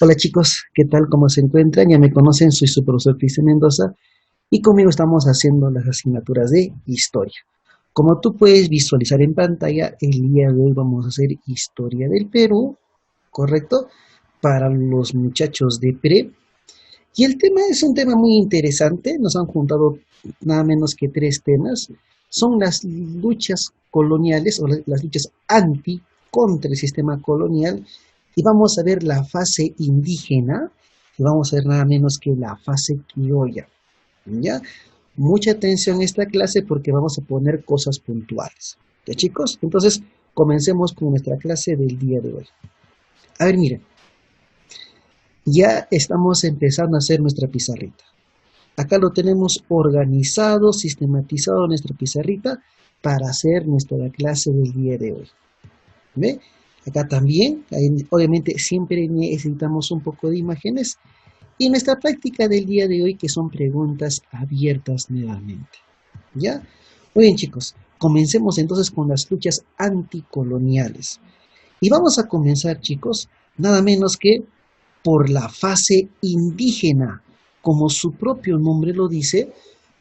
Hola chicos, ¿qué tal? ¿Cómo se encuentran? Ya me conocen, soy su profesor Cristian Mendoza y conmigo estamos haciendo las asignaturas de historia. Como tú puedes visualizar en pantalla, el día de hoy vamos a hacer historia del Perú, ¿correcto? Para los muchachos de pre. Y el tema es un tema muy interesante, nos han juntado nada menos que tres temas. Son las luchas coloniales o las luchas anti contra el sistema colonial y vamos a ver la fase indígena y vamos a ver nada menos que la fase criolla. ¿Ya? Mucha atención a esta clase porque vamos a poner cosas puntuales. ¿Ya chicos? Entonces, comencemos con nuestra clase del día de hoy. A ver, miren, ya estamos empezando a hacer nuestra pizarrita. Acá lo tenemos organizado, sistematizado en nuestra pizarrita para hacer nuestra clase del día de hoy. ¿Ve? Acá también, obviamente, siempre necesitamos un poco de imágenes. Y nuestra práctica del día de hoy, que son preguntas abiertas nuevamente. ¿Ya? Muy bien, chicos. Comencemos entonces con las luchas anticoloniales. Y vamos a comenzar, chicos, nada menos que por la fase indígena. Como su propio nombre lo dice,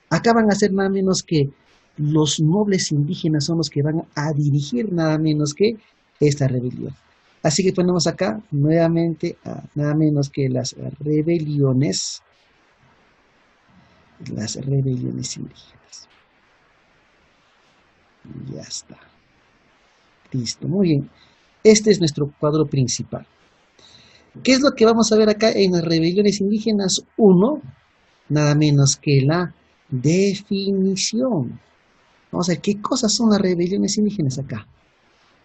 acá van a ser nada menos que los nobles indígenas son los que van a dirigir nada menos que esta rebelión. Así que ponemos acá nuevamente a nada menos que las rebeliones indígenas. Ya está. Listo, muy bien. Este es nuestro cuadro principal. ¿Qué es lo que vamos a ver acá en las rebeliones indígenas? Uno, nada menos que la definición. Vamos a ver qué cosas son las rebeliones indígenas acá,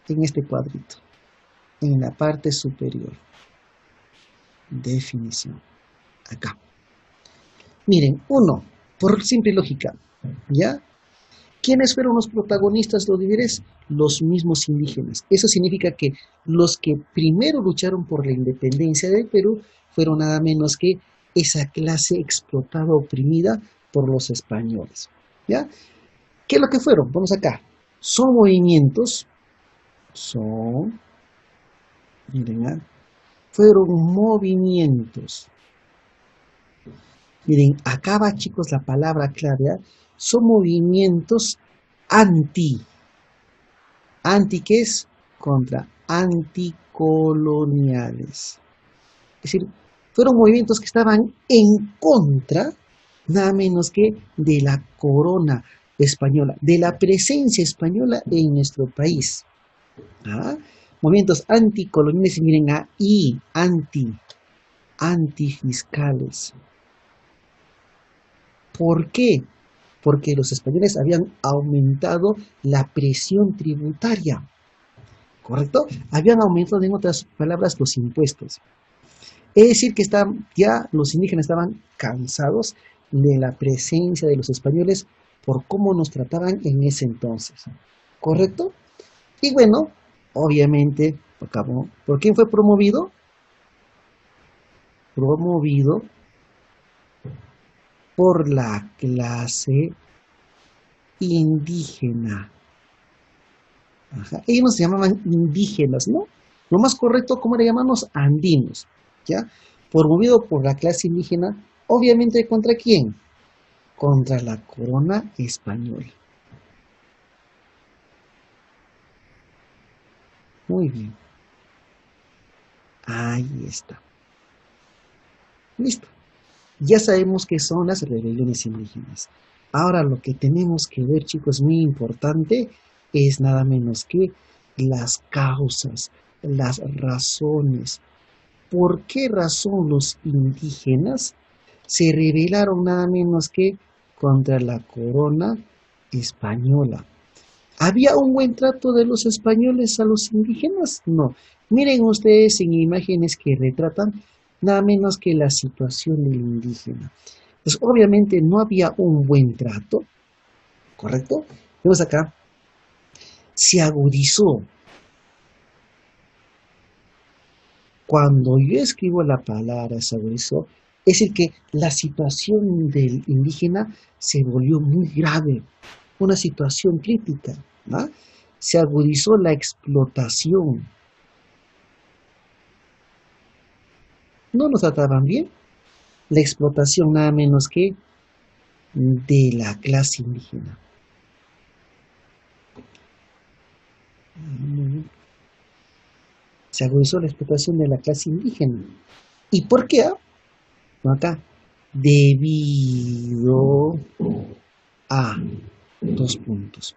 en este cuadrito, en la parte superior. Definición. Acá. Miren, uno, por simple lógica, ¿ya? ¿Quiénes fueron los protagonistas, los líderes? Los mismos indígenas. Eso significa que los que primero lucharon por la independencia del Perú fueron nada menos que esa clase explotada, oprimida por los españoles. ¿Ya? ¿Qué es lo que fueron? Vamos acá. Son movimientos, son, miren, fueron movimientos. Miren, acá va, chicos, la palabra clave. Son movimientos anti. ¿Anti qué es? Contra. Anticoloniales. Es decir, fueron movimientos que estaban en contra, nada menos que de la corona española, de la presencia española en nuestro país. ¿Ah? Movimientos anticoloniales, y miren ahí, antifiscales. ¿Por qué? Porque los españoles habían aumentado la presión tributaria, ¿correcto? Habían aumentado, en otras palabras, los impuestos. Es decir, que ya los indígenas estaban cansados de la presencia de los españoles por cómo nos trataban en ese entonces, ¿correcto? Y bueno, obviamente, acabó. ¿Por quién fue promovido? Promovido por la clase indígena. Ajá. Ellos se llamaban indígenas, ¿no? Lo más correcto, ¿cómo le llamamos? Andinos, ¿ya? Promovido por la clase indígena, obviamente, ¿contra quién? Contra la corona española. Muy bien. Ahí está. Listo. Ya sabemos qué son las rebeliones indígenas. Ahora lo que tenemos que ver, chicos, muy importante, es nada menos que las causas, las razones. ¿Por qué razón los indígenas se rebelaron nada menos que contra la corona española? ¿Había un buen trato de los españoles a los indígenas? No. Miren ustedes en imágenes que retratan nada menos que la situación del indígena. Pues obviamente no había un buen trato, ¿correcto? Vemos acá, se agudizó. Cuando yo escribo la palabra se agudizó, es decir que la situación del indígena se volvió muy grave, una situación crítica, ¿no? Se agudizó la explotación. no nos trataban bien. La explotación nada menos que de la clase indígena. Se agudizó la explotación de la clase indígena. ¿Y por qué? Acá, debido a dos puntos.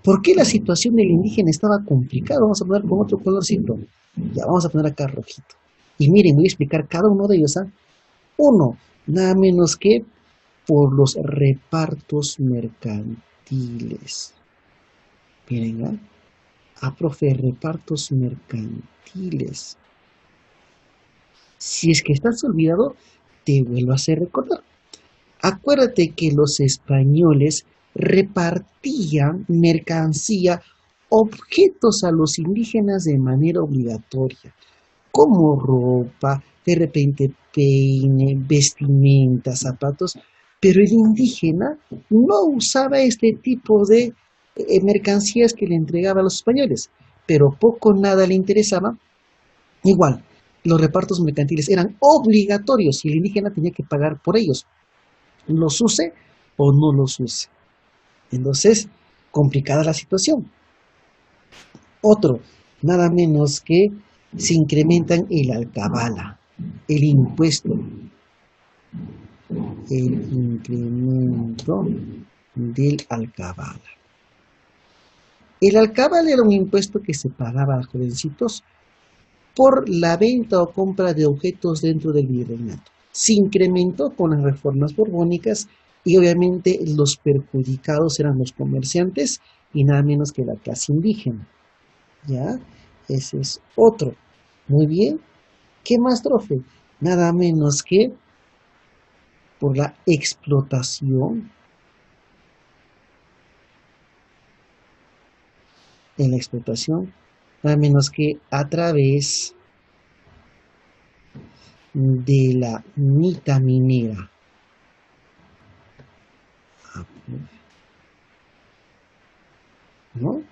¿Por qué la situación del indígena estaba complicada? Vamos a poner con otro colorcito. Ya, vamos a poner acá rojito. Y miren, voy a explicar cada uno de ellos. Uno, nada menos que por los repartos mercantiles. Miren, profe, repartos mercantiles. Si es que estás olvidado, te vuelvo a hacer recordar. Acuérdate que los españoles repartían mercancía, objetos a los indígenas de manera obligatoria, como ropa, de repente peine, vestimenta, zapatos, pero el indígena no usaba este tipo de mercancías que le entregaba a los españoles, pero poco o nada le interesaba. Igual, los repartos mercantiles eran obligatorios y el indígena tenía que pagar por ellos, los use o no los use. Entonces, complicada la situación. Otro, nada menos que se incrementan el alcabala, el impuesto, el incremento del alcabala. El alcabala era un impuesto que se pagaba a jovencitos por la venta o compra de objetos dentro del virreinato. Se incrementó con las reformas borbónicas y obviamente los perjudicados eran los comerciantes y nada menos que la clase indígena. ¿Ya? Ese es otro. Muy bien. ¿Qué más, profe? Nada menos que por la explotación nada menos que a través de la mita minera. ¿No?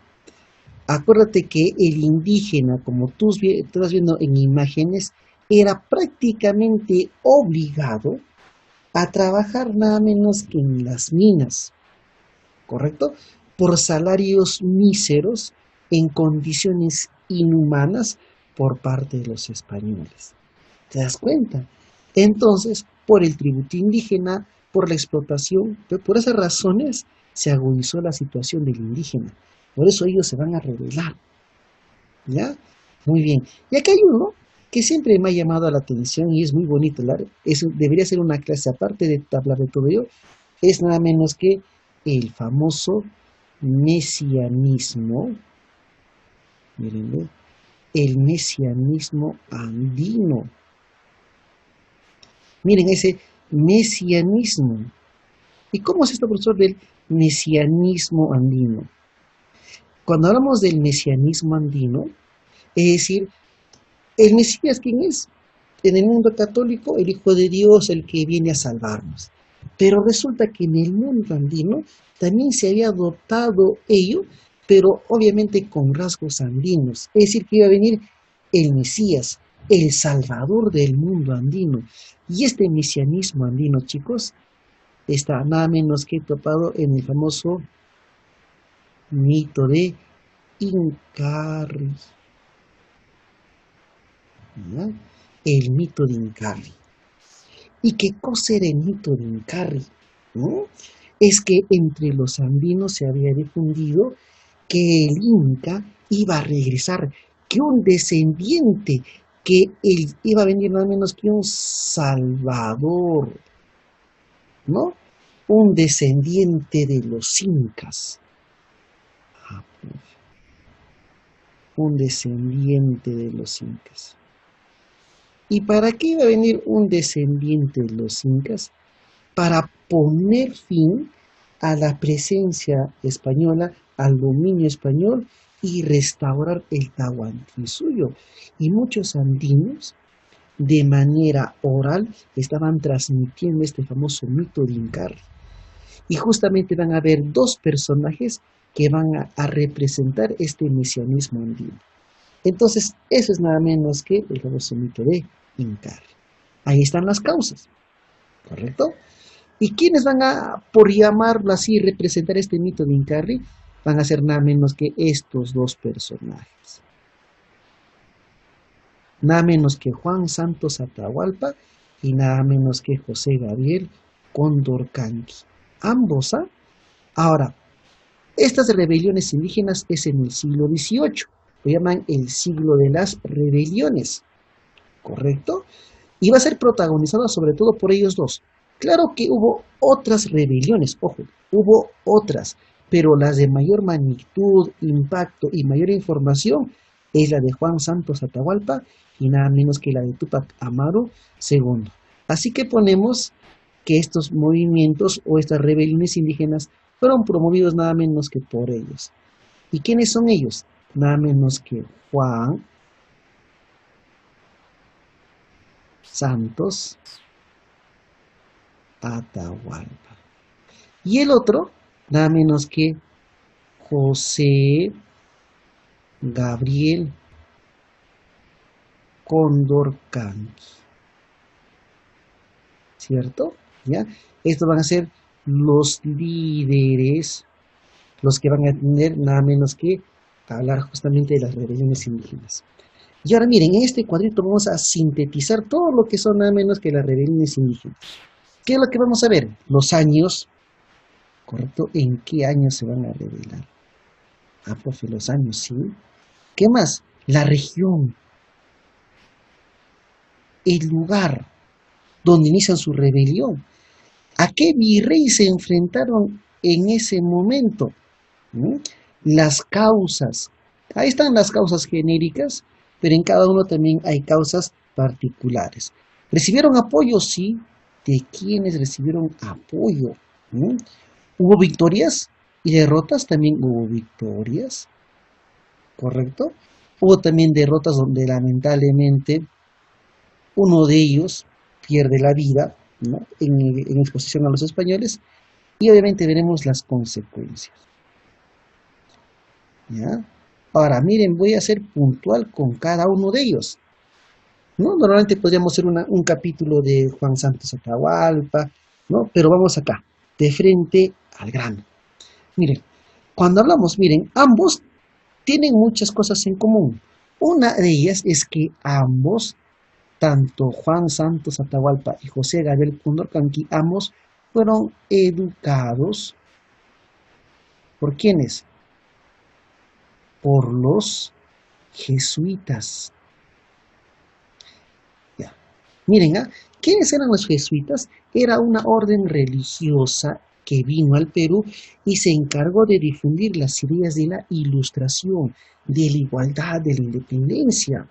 Acuérdate que el indígena, como tú estás viendo en imágenes, era prácticamente obligado a trabajar nada menos que en las minas, ¿correcto? Por salarios míseros, en condiciones inhumanas por parte de los españoles. ¿Te das cuenta? Entonces, por el tributo indígena, por la explotación, por esas razones se agudizó la situación del indígena. Por eso ellos se van a rebelar. ¿Ya? Muy bien. Y acá hay uno que siempre me ha llamado la atención y es muy bonito. Debería ser una clase aparte de hablar de todo ello. Es nada menos que el famoso mesianismo. Miren, el mesianismo andino. Miren ese mesianismo. ¿Y cómo es esto, profesor, del mesianismo andino? Cuando hablamos del mesianismo andino, es decir, el Mesías, ¿quién es? En el mundo católico, el Hijo de Dios, el que viene a salvarnos. Pero resulta que en el mundo andino también se había adoptado ello, pero obviamente con rasgos andinos. Es decir, que iba a venir el Mesías, el Salvador del mundo andino. Y este mesianismo andino, chicos, está nada menos que topado en el famoso mito de Incarri. ¿Ya? El mito de Incarri. ¿Y qué cosa era el mito de Incarri? ¿No? Es que entre los andinos se había difundido que el Inca iba a regresar, que un descendiente, que él iba a venir nada menos que un Salvador, ¿no? Un descendiente de los incas. Un descendiente de los incas. ¿Y para qué iba a venir un descendiente de los incas? Para poner fin a la presencia española, al dominio español y restaurar el Tahuantinsuyo. Y muchos andinos, de manera oral, estaban transmitiendo este famoso mito de Incarri. Y justamente van a haber dos personajes que van a representar este mesianismo andino. Entonces, eso es nada menos que el famoso mito de Incarri. Ahí están las causas, ¿correcto? ¿Y quiénes van a, por llamarlo así, representar este mito de Incarri? Van a ser nada menos que estos dos personajes. Nada menos que Juan Santos Atahualpa y nada menos que José Gabriel Condorcanqui. Ambos, ¿ah? Ahora, estas rebeliones indígenas es en el siglo XVIII. Lo llaman el siglo de las rebeliones, ¿correcto? Y va a ser protagonizada sobre todo por ellos dos. Claro que hubo otras rebeliones, ojo, hubo otras, pero las de mayor magnitud, impacto y mayor información es la de Juan Santos Atahualpa y nada menos que la de Túpac Amaru II. Así que ponemos que estos movimientos o estas rebeliones indígenas fueron promovidos nada menos que por ellos. ¿Y quiénes son ellos? Nada menos que Juan Santos Atahualpa. Y el otro, nada menos que José Gabriel Condorcanqui. ¿Cierto? ¿Ya? Estos van a ser los líderes, los que van a tener nada menos que hablar justamente de las rebeliones indígenas. Y ahora miren, en este cuadrito vamos a sintetizar todo lo que son nada menos que las rebeliones indígenas. ¿Qué es lo que vamos a ver? Los años, ¿correcto? ¿En qué años se van a rebelar? Ah, profe, los años, ¿sí? ¿Qué más? La región, el lugar donde inician su rebelión. ¿A qué virrey se enfrentaron en ese momento? ¿Mm? Las causas. Ahí están las causas genéricas, pero en cada uno también hay causas particulares. ¿Recibieron apoyo? Sí. ¿De quiénes recibieron apoyo? ¿Mm? ¿Hubo victorias y derrotas? También hubo victorias, ¿correcto? Hubo también derrotas donde lamentablemente uno de ellos pierde la vida, ¿no? en exposición a los españoles, y obviamente veremos las consecuencias. ¿Ya? Ahora, miren, voy a ser puntual con cada uno de ellos. ¿No? Normalmente podríamos hacer un capítulo de Juan Santos Atahualpa, ¿no? Pero vamos acá, de frente al grano. Miren, cuando hablamos, miren, ambos tienen muchas cosas en común. Una de ellas es que ambos, tanto Juan Santos Atahualpa y José Gabriel Condorcanqui, ambos fueron educados ¿por quiénes? Por los jesuitas. Ya. Miren, ¿quiénes eran los jesuitas? Era una orden religiosa que vino al Perú y se encargó de difundir las ideas de la ilustración, de la igualdad, de la independencia.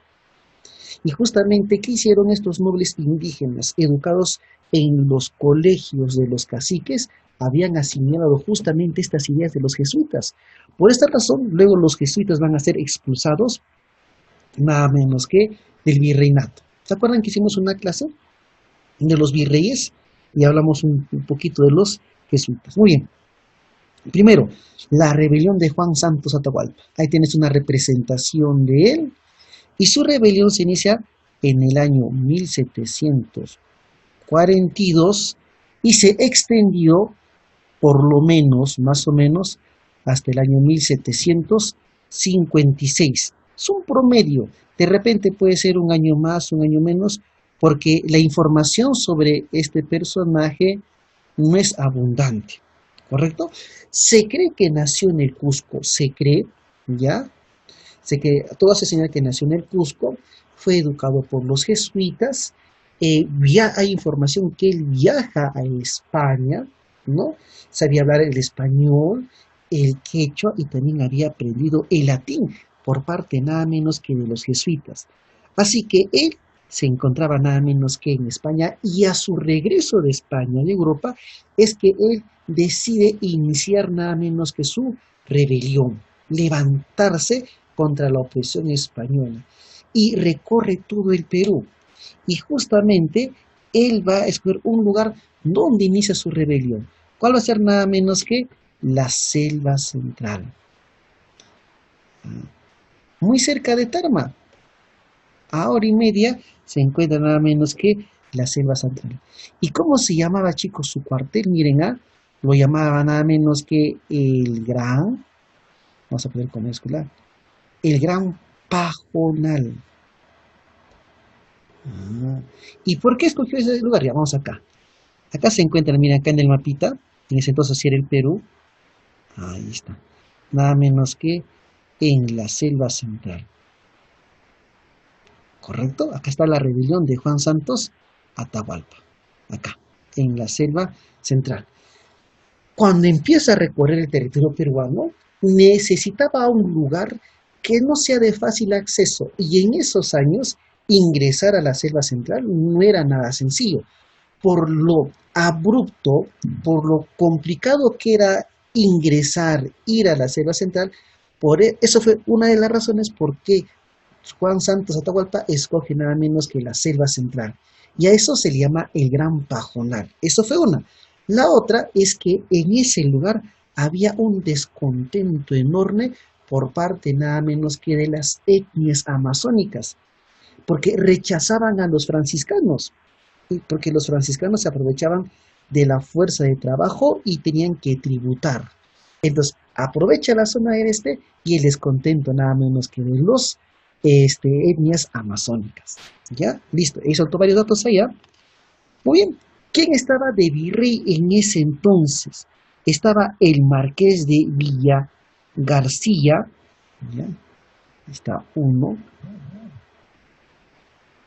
Y justamente, ¿qué hicieron estos nobles indígenas educados en los colegios de los caciques? Habían asimilado justamente estas ideas de los jesuitas. Por esta razón, luego los jesuitas van a ser expulsados, nada menos que del virreinato. ¿Se acuerdan que hicimos una clase de los virreyes? Y hablamos un poquito de los jesuitas. Muy bien. Primero, la rebelión de Juan Santos Atahualpa. Ahí tienes una representación de él. Y su rebelión se inicia en el año 1742 y se extendió por lo menos, más o menos, hasta el año 1756. Es un promedio, de repente puede ser un año más, un año menos, porque la información sobre este personaje no es abundante, ¿correcto? Se cree que nació en el Cusco, se cree, ¿ya? Todo hace señalar que nació en el Cusco, fue educado por los jesuitas, ya hay información que él viaja a España, ¿no? Sabía hablar el español, el quechua y también había aprendido el latín por parte nada menos que de los jesuitas. Así que él se encontraba nada menos que en España y a su regreso de España a Europa es que él decide iniciar nada menos que su rebelión, levantarse contra la opresión española y recorre todo el Perú. Y justamente él va a escoger un lugar donde inicia su rebelión. ¿Cuál va a ser nada menos que la selva central? Muy cerca de Tarma. A hora y media se encuentra nada menos que la selva central. ¿Y cómo se llamaba, chicos, su cuartel? Miren, lo llamaba nada menos que el Gran, vamos a poner con mayúscula, el Gran Pajonal. ¿Y por qué escogió ese lugar? Ya vamos acá. Acá se encuentra, miren, acá en el mapita, en ese entonces sí era el Perú. Ahí está. Nada menos que en la selva central. ¿Correcto? Acá está la rebelión de Juan Santos Atahualpa. Acá, en la selva central. Cuando empieza a recorrer el territorio peruano, necesitaba un lugar que no sea de fácil acceso. Y en esos años, ingresar a la selva central no era nada sencillo. Por lo abrupto, por lo complicado que era ingresar, ir a la selva central, eso fue una de las razones por qué Juan Santos Atahualpa escoge nada menos que la selva central. Y a eso se le llama el Gran Pajonal. Eso fue una. La otra es que en ese lugar había un descontento enorme por parte nada menos que de las etnias amazónicas, porque rechazaban a los franciscanos, porque los franciscanos se aprovechaban de la fuerza de trabajo y tenían que tributar. Entonces, aprovecha la zona del este y el descontento nada menos que de los etnias amazónicas. ¿Ya? Listo. He soltado varios datos allá. Muy bien. ¿Quién estaba de virrey en ese entonces? Estaba el marqués de Villa García. ¿Ya? Está uno.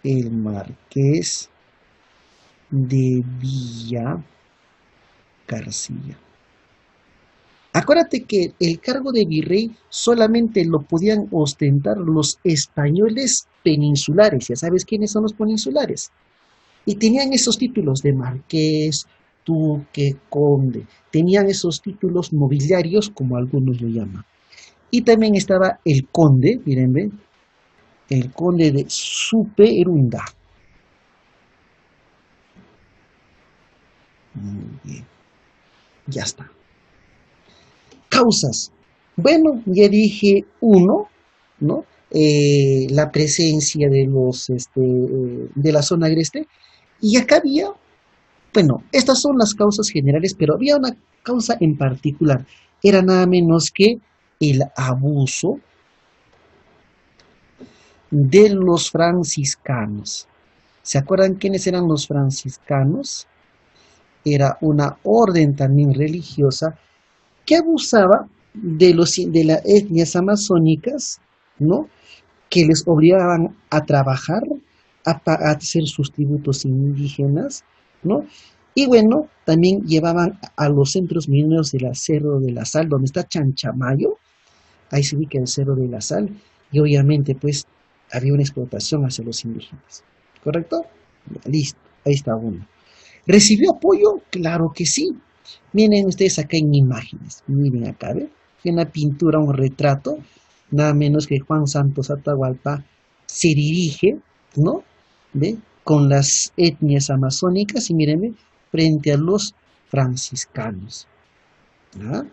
El marqués de Villa García. Acuérdate que el cargo de virrey solamente lo podían ostentar los españoles peninsulares. Ya sabes quiénes son los peninsulares. Y tenían esos títulos de marqués, duque, conde. Tenían esos títulos nobiliarios, como algunos lo llaman. Y también estaba el conde, miren, ¿ven? El conde de Superunda. Muy bien. Ya está. Causas. Bueno, ya dije uno, ¿no? La presencia de los de la zona agreste. Y acá había, bueno, estas son las causas generales, pero había una causa en particular. Era nada menos que el abuso de los franciscanos. ¿Se acuerdan quiénes eran los franciscanos? Era una orden también religiosa que abusaba de las etnias amazónicas, ¿no? Que les obligaban a trabajar, a hacer sus tributos indígenas, ¿no? Y bueno, también llevaban a los centros mineros del Cerro de la Sal, donde está Chanchamayo, ahí se ubica el Cerro de la Sal, y obviamente pues había una explotación hacia los indígenas, ¿correcto? Listo, ahí está uno. ¿Recibió apoyo? Claro que sí. Miren ustedes acá en imágenes, miren acá, ¿ve? Una pintura, un retrato, nada menos que Juan Santos Atahualpa se dirige, ¿no? ¿Ve? Con las etnias amazónicas y miren, frente a los franciscanos. ¿Ah?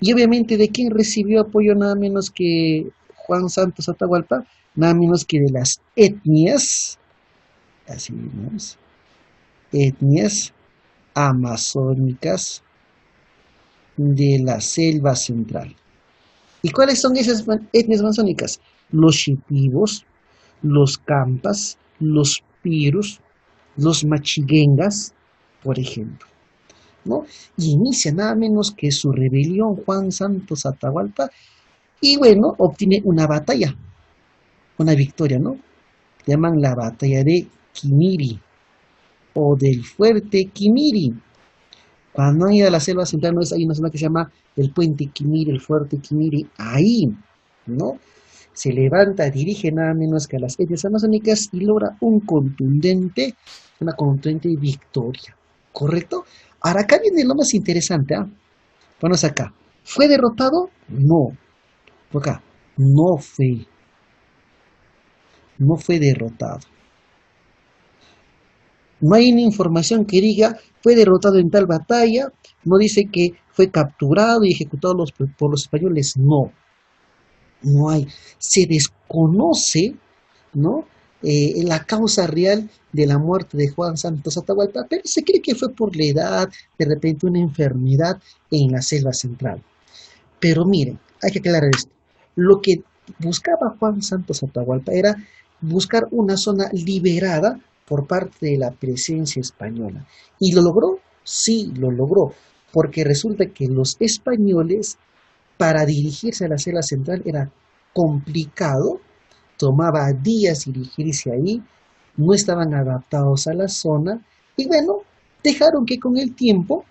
Y obviamente, ¿de quién recibió apoyo nada menos que Juan Santos Atahualpa? Nada menos que de las etnias, así vemos, etnias amazónicas de la selva central. ¿Y cuáles son esas etnias amazónicas? Los Shipibo, los Campas, los Pirus, los Machiguengas, por ejemplo, ¿no? Y inicia nada menos que su rebelión Juan Santos Atahualpa y bueno, obtiene una batalla, una victoria, ¿no? Llaman la batalla de Quimiri o del fuerte Quimiri. Cuando han ido a la selva central, no es, hay una zona que se llama el puente Quimiri, el fuerte Quimiri, ahí, ¿no? Se levanta, dirige nada menos que a las etnias amazónicas y logra una contundente victoria, ¿correcto? Ahora acá viene lo más interesante, ¿ah? Vamos acá. ¿Fue derrotado? No. Por acá, no fue derrotado. No hay una información que diga fue derrotado en tal batalla, no dice que fue capturado y ejecutado por los españoles, no hay. Se desconoce, ¿no? la causa real de la muerte de Juan Santos Atahualpa, pero se cree que fue por la edad, de repente una enfermedad en la selva central. Pero miren, hay que aclarar esto. Lo que buscaba Juan Santos Atahualpa era buscar una zona liberada por parte de la presencia española. ¿Y lo logró? Sí, lo logró, porque resulta que los españoles, para dirigirse a la selva central, era complicado, tomaba días dirigirse ahí, no estaban adaptados a la zona, y bueno, dejaron que con el tiempo,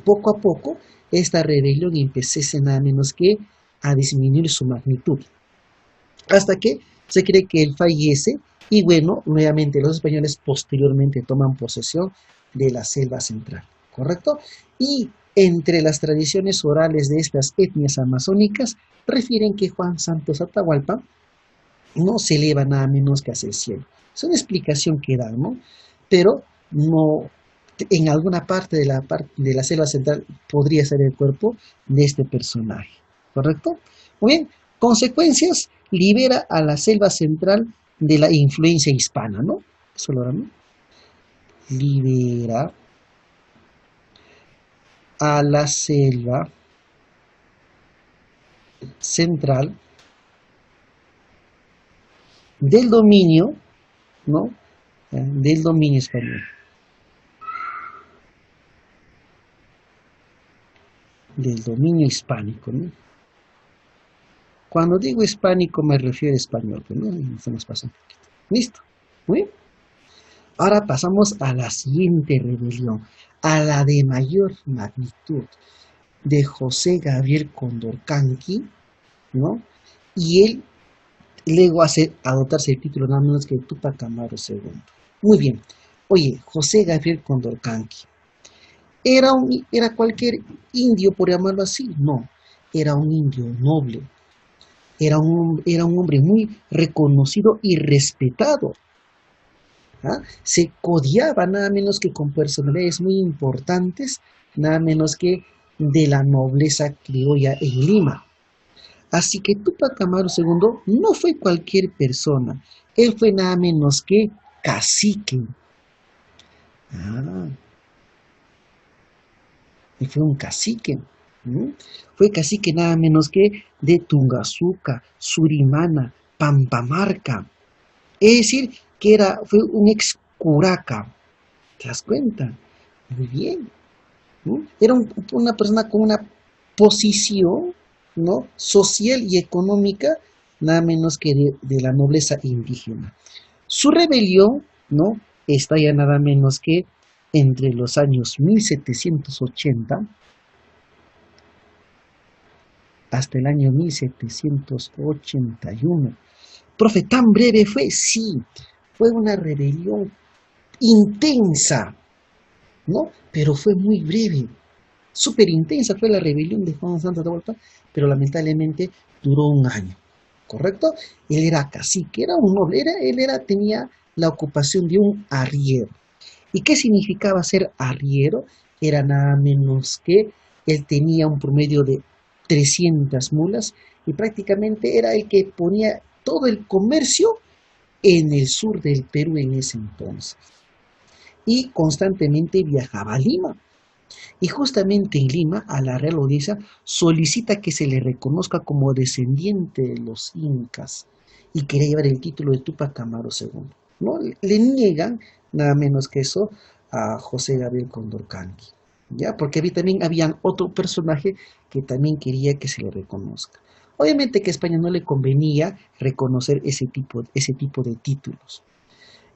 poco a poco, esta rebelión empezase nada menos que a disminuir su magnitud, hasta que se cree que él fallece y bueno, nuevamente los españoles posteriormente toman posesión de la selva central, ¿correcto? Y entre las tradiciones orales de estas etnias amazónicas refieren que Juan Santos Atahualpa no se eleva nada menos que hacia el cielo. Es una explicación que dan, ¿no? Pero no, en alguna parte de la selva central podría ser el cuerpo de este personaje, ¿correcto? Muy bien, consecuencias, libera a la selva central de la influencia hispana, ¿no? Eso lo harán, ¿no? Libera a la selva central del dominio, ¿no? Del dominio español. Del dominio hispánico, ¿no? Cuando digo hispánico me refiero a español, ¿no? Eso nos pasa un poquito. Listo. Muy bien. Ahora pasamos a la siguiente rebelión, a la de mayor magnitud, de José Gabriel Condorcanqui, ¿no? Y él luego hace adoptarse el título nada menos que Túpac Amaru II. Muy bien. Oye, José Gabriel Condorcanqui. ¿Era cualquier indio, por llamarlo así? No, era un indio noble. Era un hombre muy reconocido y respetado. ¿Ah? Se codiaba nada menos que con personalidades muy importantes, nada menos que de la nobleza criolla en Lima. Así que Túpac Amaru II no fue cualquier persona, él fue nada menos que cacique. Ah, él fue un cacique. ¿Mm? Fue cacique nada menos que de Tungazuca, Surimana, Pampamarca. Es decir, que fue un ex curaca. ¿Te das cuenta? Muy bien. ¿No? Era una persona con una posición, ¿no? Social y económica, nada menos que de la nobleza indígena. Su rebelión, ¿no? Estalla nada menos que entre los años 1780 hasta el año 1781. Profe, ¿tan breve fue? Sí, fue una rebelión intensa, ¿no? Pero fue muy breve. Súper intensa fue la rebelión de Juan Santos Atahualpa, pero lamentablemente duró un año, ¿correcto? Él era cacique, era un noble, tenía la ocupación de un arriero. ¿Y qué significaba ser arriero? Era nada menos que él tenía un promedio de 300 mulas y prácticamente era el que ponía todo el comercio en el sur del Perú en ese entonces. Y constantemente viajaba a Lima. Y justamente en Lima, a la Real Audiencia solicita que se le reconozca como descendiente de los incas y quería llevar el título de Túpac Amaru II. ¿No? Le niegan nada menos que eso a José Gabriel Condorcanqui, ¿ya? Porque también había otro personaje que también quería que se le reconozca. Obviamente que a España no le convenía reconocer ese tipo de títulos.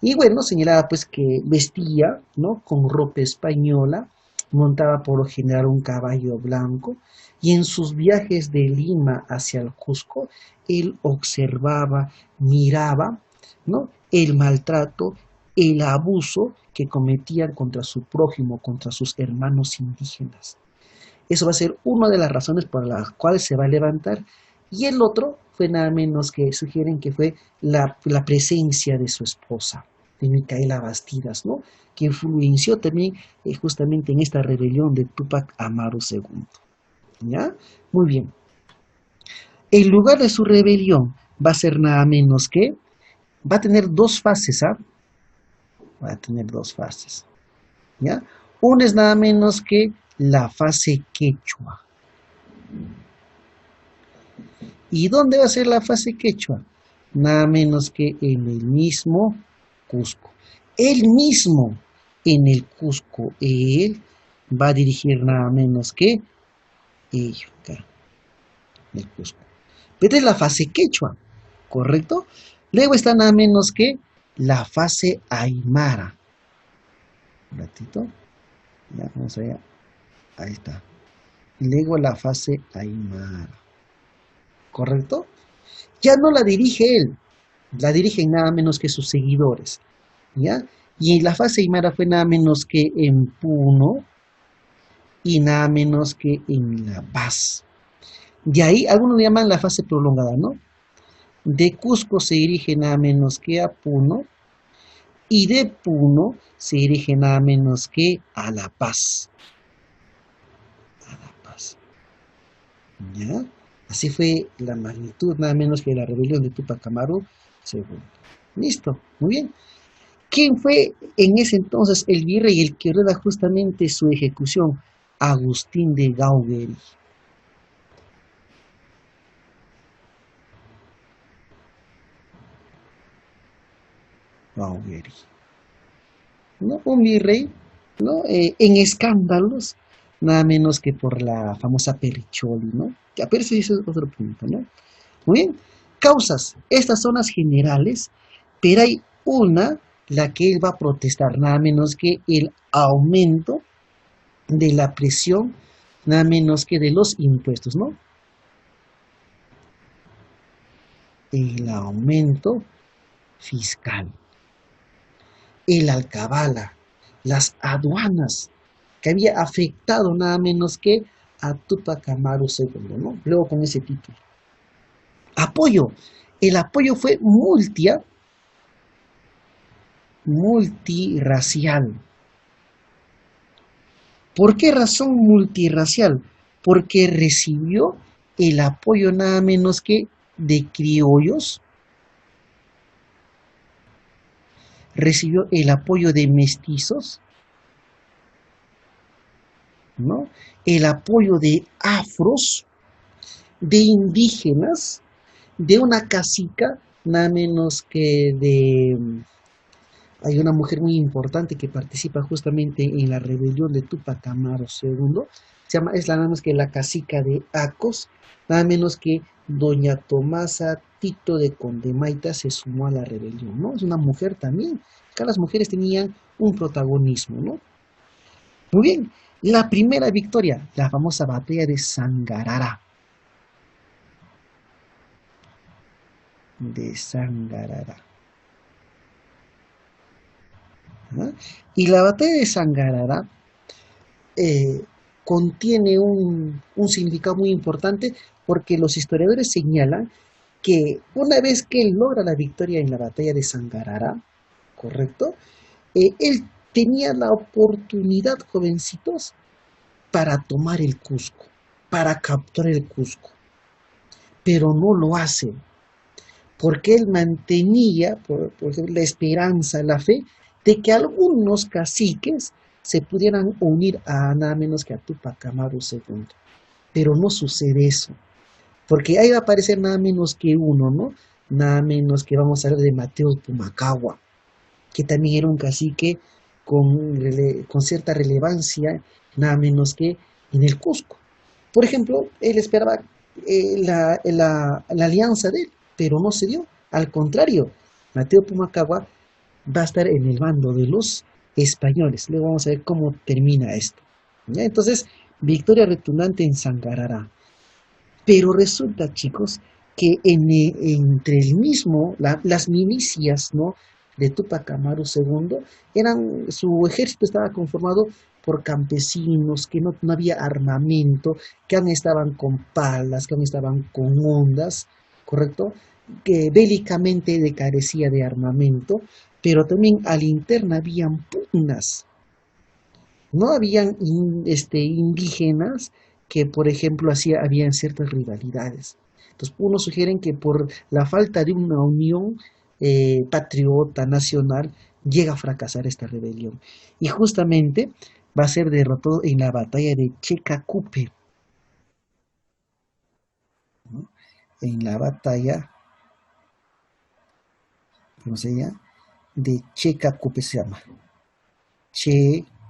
Y bueno, señalaba pues que vestía, ¿no? Con ropa española, montaba por lo general un caballo blanco y en sus viajes de Lima hacia el Cusco, él observaba, miraba, ¿no? El maltrato, el abuso que cometían contra su prójimo, contra sus hermanos indígenas. Eso va a ser una de las razones por las cuales se va a levantar. Y el otro fue nada menos que sugieren que fue la presencia de su esposa, de Micaela Bastidas, ¿no? Que influenció también justamente en esta rebelión de Túpac Amaru II. ¿Ya? Muy bien. El lugar de su rebelión va a ser nada menos que Va a tener dos fases, ¿ah? Va a tener dos fases, ¿ya? Una es nada menos que la fase quechua. ¿Y dónde va a ser la fase quechua? Nada menos que en el mismo Cusco. Él mismo en el Cusco, él va a dirigir nada menos que ello, acá, en el Cusco. Esta es la fase quechua, ¿correcto? Luego está nada menos que la fase aymara. Un ratito. Ya, vamos allá. Ahí está. Y luego la fase aymara. ¿Correcto? Ya no la dirige él, la dirigen nada menos que sus seguidores, ¿ya? Y la fase aymara fue nada menos que en Puno y nada menos que en La Paz. De ahí, algunos le llaman la fase prolongada, ¿no? De Cusco se dirige nada menos que a Puno y de Puno se dirige nada menos que a La Paz. A La Paz, ¿ya? Así fue la magnitud nada menos que la rebelión de Tupac Amaru II. Listo, muy bien. ¿Quién fue en ese entonces el virrey el que ordena justamente su ejecución? Agustín de Gaugueri. Gaugueri, ¿no? Un virrey, ¿no? En escándalos, nada menos que por la famosa Periccioli, ¿no? Ya, pero ese es otro punto, ¿no? Muy bien. Causas, estas son las generales, pero hay una, la que él va a protestar, nada menos que el aumento de la presión, nada menos que de los impuestos, ¿no? El aumento fiscal, el alcabala, las aduanas, que había afectado nada menos que a Tupac Amaru II, ¿no? Luego con ese título. Apoyo. El apoyo fue multirracial. ¿Por qué razón multirracial? Porque recibió el apoyo nada menos que de criollos, recibió el apoyo de mestizos, ¿no? El apoyo de afros, de indígenas, de una cacica, nada menos que de... Hay una mujer muy importante que participa justamente en la rebelión de Tupac Amaru II, es nada menos que la cacica de Acos, nada menos que doña Tomasa Tito de Condemaita se sumó a la rebelión, ¿no? Es una mujer también, acá las mujeres tenían un protagonismo, ¿no? Muy bien, la primera victoria, la famosa batalla de Sangarara. De Sangarara. ¿No? Y la batalla de Sangarara contiene un significado muy importante porque los historiadores señalan que una vez que él logra la victoria en la batalla de Sangarara, ¿correcto? Él tenía la oportunidad, jovencitos, para tomar el Cusco, para capturar el Cusco, pero no lo hace, porque él mantenía, por ejemplo, la esperanza, la fe, de que algunos caciques se pudieran unir a nada menos que a Tupac Amaru II. Pero no sucede eso, porque ahí va a aparecer nada menos que uno, ¿no? Nada menos que vamos a hablar de Mateo Pumacahua, que también era un cacique con cierta relevancia, nada menos que en el Cusco. Por ejemplo, él esperaba la alianza de él, pero no se dio. Al contrario, Mateo Pumacahua va a estar en el bando de los españoles. Luego vamos a ver cómo termina esto. ¿Ya? Entonces, victoria retumbante en Sangarará. Pero resulta, chicos, que entre el mismo, las milicias, ¿no?, de Tupac Amaru II, su ejército estaba conformado por campesinos, que no había armamento, que aún estaban con palas, que aún estaban con ondas, ¿correcto? Que bélicamente carecía de armamento, pero también a la interna habían pugnas, no habían indígenas que, por ejemplo, habían ciertas rivalidades. Entonces, unos sugieren que por la falta de una unión patriota, nacional, llega a fracasar esta rebelión. Y justamente va a ser derrotado en la batalla de Checacupe, ¿no? En la batalla, ¿cómo se llama? De Checacupe se llama. Checacupe.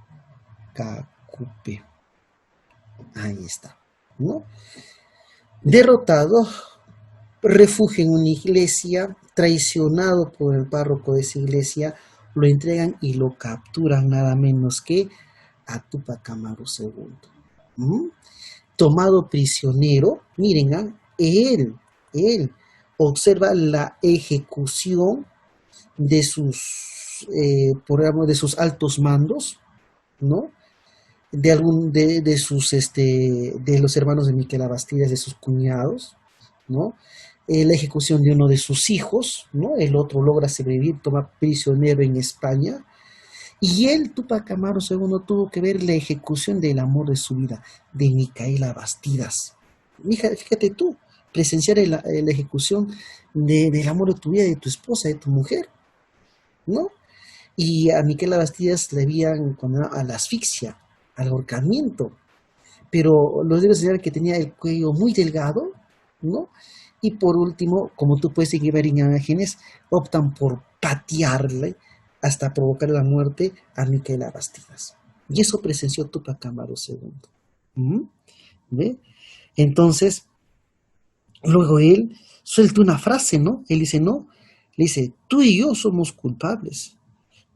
Ahí está, ¿no? Derrotado, refugio en una iglesia, traicionado por el párroco de esa iglesia, lo entregan y lo capturan nada menos que a Tupac Amaru II. ¿Mm? Tomado prisionero, miren, él observa la ejecución de de sus altos mandos, ¿no? De los hermanos de Miquel Abastidas, de sus cuñados, ¿no? La ejecución de uno de sus hijos, ¿no? El otro logra sobrevivir, toma prisionero en España. Y él, Tupac Amaru II, tuvo que ver la ejecución del amor de su vida, de Micaela Bastidas. Fíjate tú, presenciar la ejecución del amor de tu vida, de tu esposa, de tu mujer, ¿no? Y a Micaela Bastidas le habían condenado a la asfixia, al ahorcamiento. Pero los debo señalar que tenía el cuello muy delgado, ¿no? Y por último, como tú puedes ver en imágenes, optan por patearle hasta provocar la muerte a Micaela Bastidas. Y eso presenció Tupac Amaru II. ¿Mm? ¿Ve? Entonces, luego él suelta una frase, ¿no? Él dice, no, le dice, tú y yo somos culpables.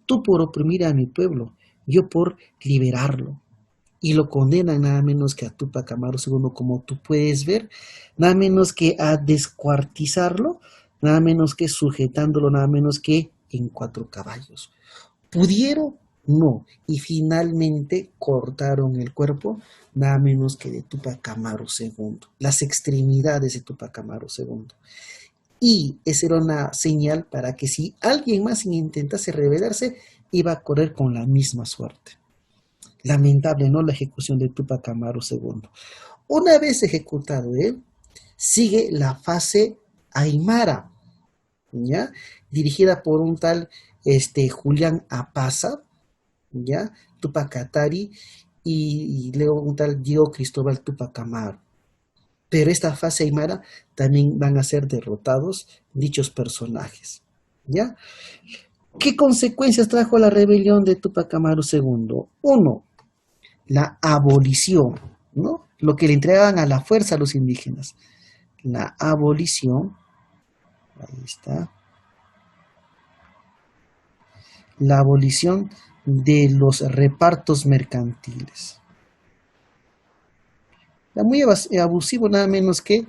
Tú por oprimir a mi pueblo, yo por liberarlo. Y lo condenan nada menos que a Tupac Amaru II, como tú puedes ver, nada menos que a descuartizarlo, nada menos que sujetándolo, nada menos que en 4 caballos. ¿Pudieron? No. Y finalmente cortaron el cuerpo, nada menos que de Tupac Amaru II, las extremidades de Tupac Amaru II. Y esa era una señal para que si alguien más intentase rebelarse, iba a correr con la misma suerte. Lamentable, ¿no? La ejecución de Tupac Amaru II. Una vez ejecutado él, sigue la fase Aymara, ¿ya? Dirigida por un tal Julián Apaza, ¿ya? Tupac Katari y luego un tal Diego Cristóbal Tupac Amaru. Pero esta fase Aymara también van a ser derrotados dichos personajes, ¿ya? ¿Qué consecuencias trajo la rebelión de Tupac Amaru II? Uno, la abolición, ¿no? Lo que le entregaban a la fuerza a los indígenas. La abolición, ahí está, la abolición de los repartos mercantiles. Era muy abusivo, nada menos que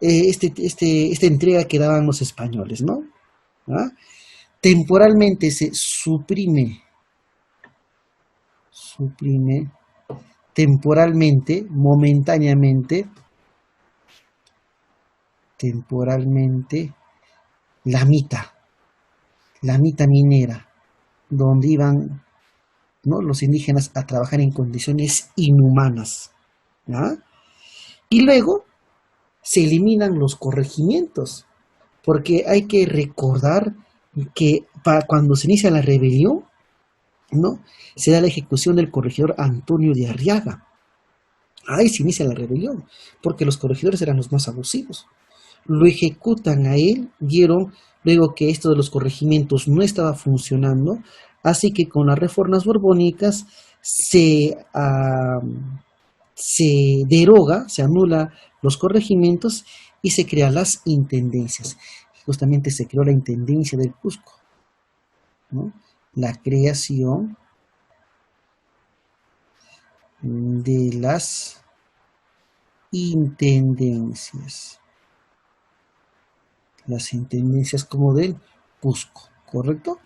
esta entrega que daban los españoles, ¿no? ¿Ah? Temporalmente se suprime temporalmente, momentáneamente, la mita minera, donde iban, ¿no?, los indígenas a trabajar en condiciones inhumanas, ¿ya? Y luego se eliminan los corregimientos, porque hay que recordar que cuando se inicia la rebelión, ¿no?, se da la ejecución del corregidor Antonio de Arriaga. Ahí se inicia la rebelión, porque los corregidores eran los más abusivos. Lo ejecutan a él, vieron luego que esto de los corregimientos no estaba funcionando, así que con las reformas borbónicas se deroga, se anula los corregimientos y se crean las intendencias. Justamente se creó la intendencia del Cusco, ¿no? La creación de las intendencias. Las intendencias como del Cusco, ¿correcto?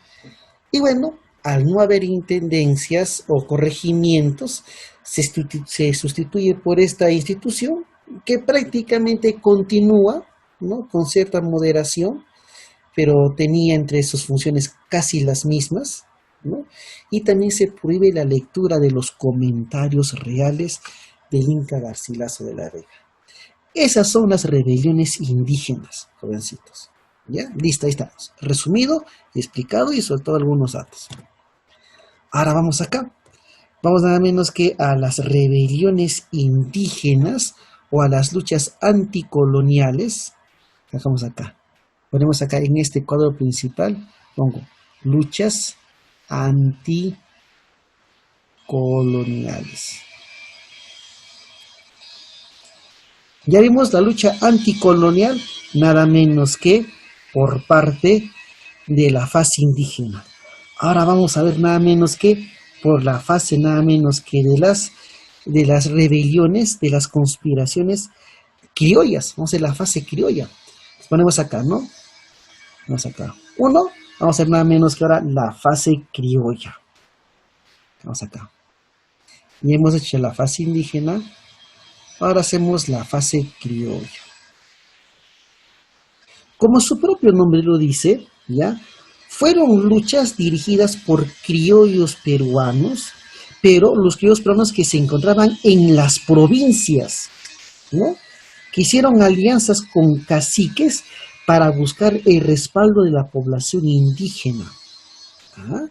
Y bueno, al no haber intendencias o corregimientos, se sustituye por esta institución que prácticamente continúa, ¿no?, con cierta moderación, pero tenía entre sus funciones casi las mismas, ¿no? Y también se prohíbe la lectura de los comentarios reales del Inca Garcilaso de la Vega. Esas son las rebeliones indígenas, jovencitos, ¿Ya? Listo, ahí está. Resumido, explicado y sobre todo algunos datos. Ahora vamos acá. Vamos nada menos que a las rebeliones indígenas o a las luchas anticoloniales. Dejamos acá. Ponemos acá en este cuadro principal, pongo luchas anticoloniales. Ya vimos la lucha anticolonial, nada menos que por parte de la fase indígena. Ahora vamos a ver nada menos que por la fase nada menos que de las rebeliones, de las conspiraciones criollas. Vamos a ver la fase criolla. Ponemos acá, ¿no? Vamos acá. Uno, vamos a ver nada menos que ahora la fase criolla. Vamos acá. Y hemos hecho la fase indígena. Ahora hacemos la fase criolla. Como su propio nombre lo dice, ¿ya? Fueron luchas dirigidas por criollos peruanos, pero los criollos peruanos que se encontraban en las provincias, ¿no? Que hicieron alianzas con caciques para buscar el respaldo de la población indígena. ¿Ah?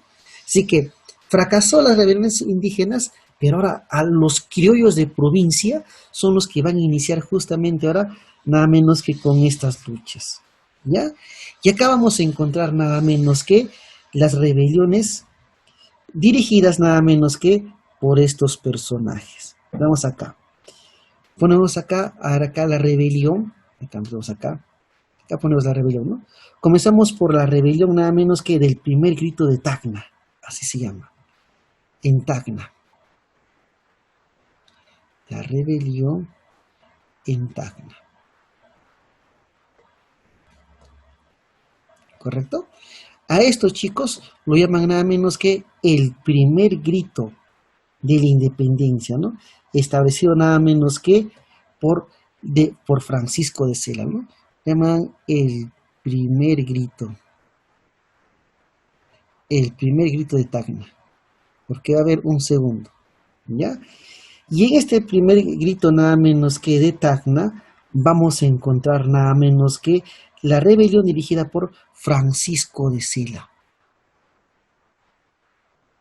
Así que fracasó las rebeliones indígenas, pero ahora a los criollos de provincia son los que van a iniciar justamente ahora nada menos que con estas luchas. ¿Ya? Y acá vamos a encontrar nada menos que las rebeliones dirigidas nada menos que por estos personajes. Vamos acá. Ponemos acá la rebelión. Acá ponemos acá. Acá ponemos la rebelión, ¿no? Comenzamos por la rebelión nada menos que del primer grito de Tacna. Así se llama. En Tacna. La rebelión en Tacna. ¿Correcto? A estos chicos lo llaman nada menos que el primer grito de la independencia, ¿no? Establecido nada menos que por Francisco de Sela, ¿no? Llaman el primer grito de Tacna, porque va a haber un segundo, ¿ya? Y en este primer grito nada menos que de Tacna vamos a encontrar nada menos que la rebelión dirigida por Francisco de Sela.